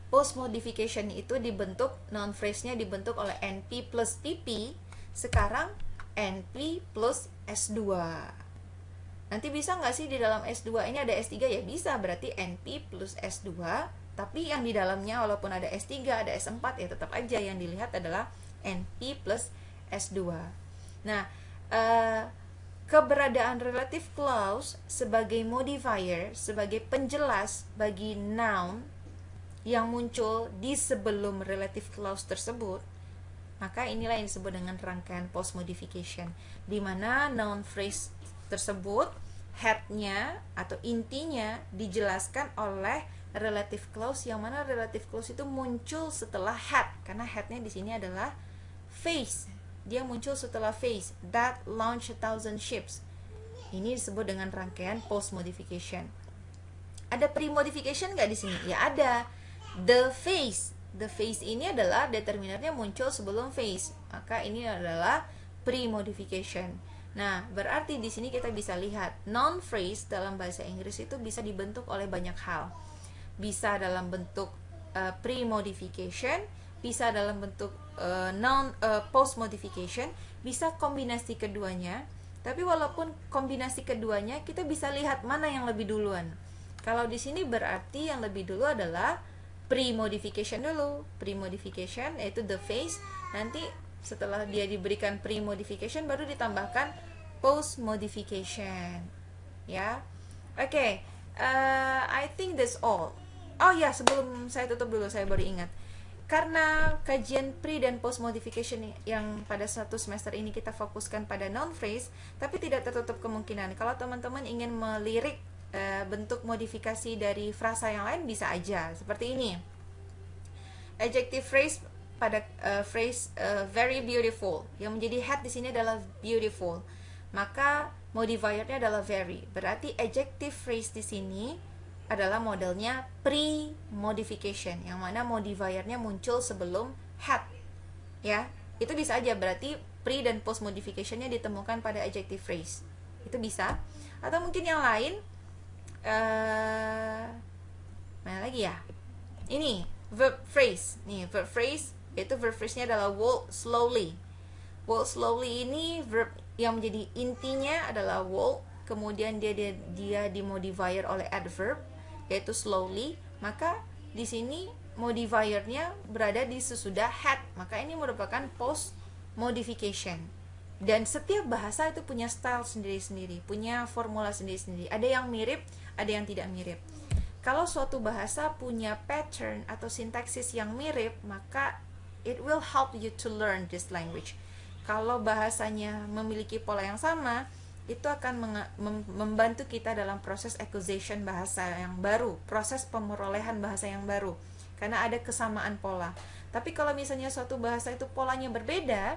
post-modification itu dibentuk, noun phrase-nya dibentuk oleh NP plus PP, sekarang NP plus S2. Nanti bisa nggak sih di dalam S2 ini ada S3? Ya bisa, berarti NP plus S2. Tapi yang di dalamnya walaupun ada S3, ada S4, ya tetap aja yang dilihat adalah NP plus S2. Nah, keberadaan relative clause sebagai modifier, sebagai penjelas bagi noun yang muncul di sebelum relative clause tersebut, maka inilah yang disebut dengan rangkaian post modification, di mana noun phrase tersebut head-nya atau intinya dijelaskan oleh relative clause, yang mana relative clause itu muncul setelah head, karena head-nya di sini adalah face. Dia muncul setelah face, that launch 1,000 ships. Ini disebut dengan rangkaian post modification. Ada pre-modification nggak di sini? Ya ada. The face. The face ini adalah determinernya muncul sebelum face, maka ini adalah pre-modification. Nah, berarti di sini kita bisa lihat noun phrase dalam bahasa Inggris itu bisa dibentuk oleh banyak hal. Bisa dalam bentuk pre-modification, bisa dalam bentuk post-modification, bisa kombinasi keduanya. Tapi walaupun kombinasi keduanya, kita bisa lihat mana yang lebih duluan. Kalau di sini berarti yang lebih dulu adalah pre-modification dulu. Pre-modification yaitu the face, nanti setelah dia diberikan pre-modification baru ditambahkan post-modification. Ya. Oke, I think that's all. Oh ya, sebelum saya tutup dulu, saya baru ingat. Karena kajian pre dan post modification yang pada satu semester ini kita fokuskan pada noun phrase, tapi tidak tertutup kemungkinan kalau teman-teman ingin melirik bentuk modifikasi dari frasa yang lain, bisa aja seperti ini. Adjective phrase pada phrase very beautiful, yang menjadi head di sini adalah beautiful, maka modifiernya adalah very. Berarti adjective phrase di sini adalah modelnya pre-modification, yang mana modifiernya muncul sebelum head. Ya, itu bisa aja, berarti pre dan post modificationnya ditemukan pada adjective phrase. Itu bisa. Atau mungkin yang lain, mana lagi ya? Ini verb phrase. Nih, verb phrase, yaitu verb phrase-nya adalah walk slowly. Walk slowly ini verb yang menjadi intinya adalah walk, kemudian dia dimodifier oleh adverb yaitu slowly, maka di sini modifiernya berada di sesudah had, maka ini merupakan post modification. Dan setiap bahasa itu punya style sendiri-sendiri, punya formula sendiri-sendiri. Ada yang mirip, ada yang tidak mirip. Kalau suatu bahasa punya pattern atau sintaksis yang mirip, maka it will help you to learn this language. Kalau bahasanya memiliki pola yang sama, itu akan membantu kita dalam proses acquisition bahasa yang baru, proses pemerolehan bahasa yang baru, karena ada kesamaan pola. Tapi kalau misalnya suatu bahasa itu polanya berbeda,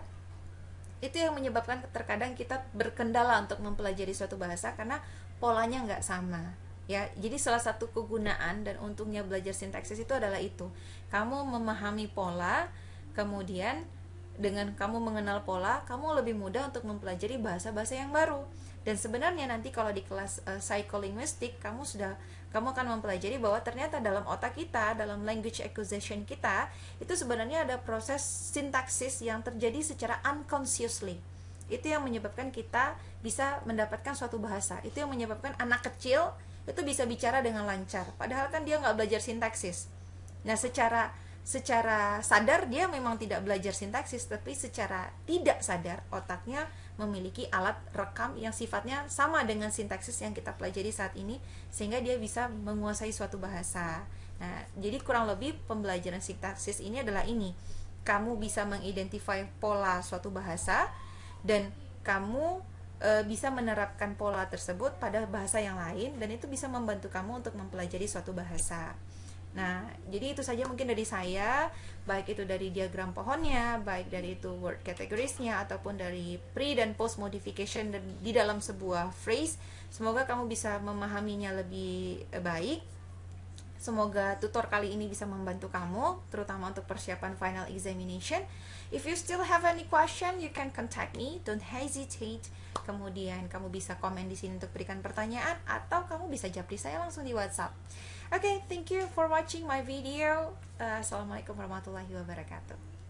itu yang menyebabkan terkadang kita berkendala untuk mempelajari suatu bahasa karena polanya nggak sama. Ya, jadi salah satu kegunaan dan untungnya belajar sintaksis itu adalah itu. Kamu memahami pola, kemudian dengan kamu mengenal pola, kamu lebih mudah untuk mempelajari bahasa-bahasa yang baru. Dan sebenarnya nanti kalau di kelas psycholinguistik, kamu akan mempelajari bahwa ternyata dalam otak kita, dalam language acquisition kita, itu sebenarnya ada proses sintaksis yang terjadi secara unconsciously. Itu yang menyebabkan kita bisa mendapatkan suatu bahasa. Itu yang menyebabkan anak kecil itu bisa bicara dengan lancar, padahal kan dia nggak belajar sintaksis. Nah, secara secara sadar dia memang tidak belajar sintaksis, tapi secara tidak sadar otaknya memiliki alat rekam yang sifatnya sama dengan sintaksis yang kita pelajari saat ini, sehingga dia bisa menguasai suatu bahasa. Nah, jadi kurang lebih pembelajaran sintaksis ini adalah ini. Kamu bisa mengidentify pola suatu bahasa, dan kamu bisa menerapkan pola tersebut pada bahasa yang lain, dan itu bisa membantu kamu untuk mempelajari suatu bahasa. Nah, jadi itu saja mungkin dari saya, baik itu dari diagram pohonnya, baik dari itu word categories-nya, ataupun dari pre dan post modification di dalam sebuah phrase. Semoga kamu bisa memahaminya lebih baik. Semoga tutor kali ini bisa membantu kamu, terutama untuk persiapan final examination. If you still have any question, you can contact me. Don't hesitate. Kemudian kamu bisa komen di sini untuk berikan pertanyaan, atau kamu bisa japri saya langsung di WhatsApp. Okay, thank you for watching my video. Assalamualaikum warahmatullahi wabarakatuh.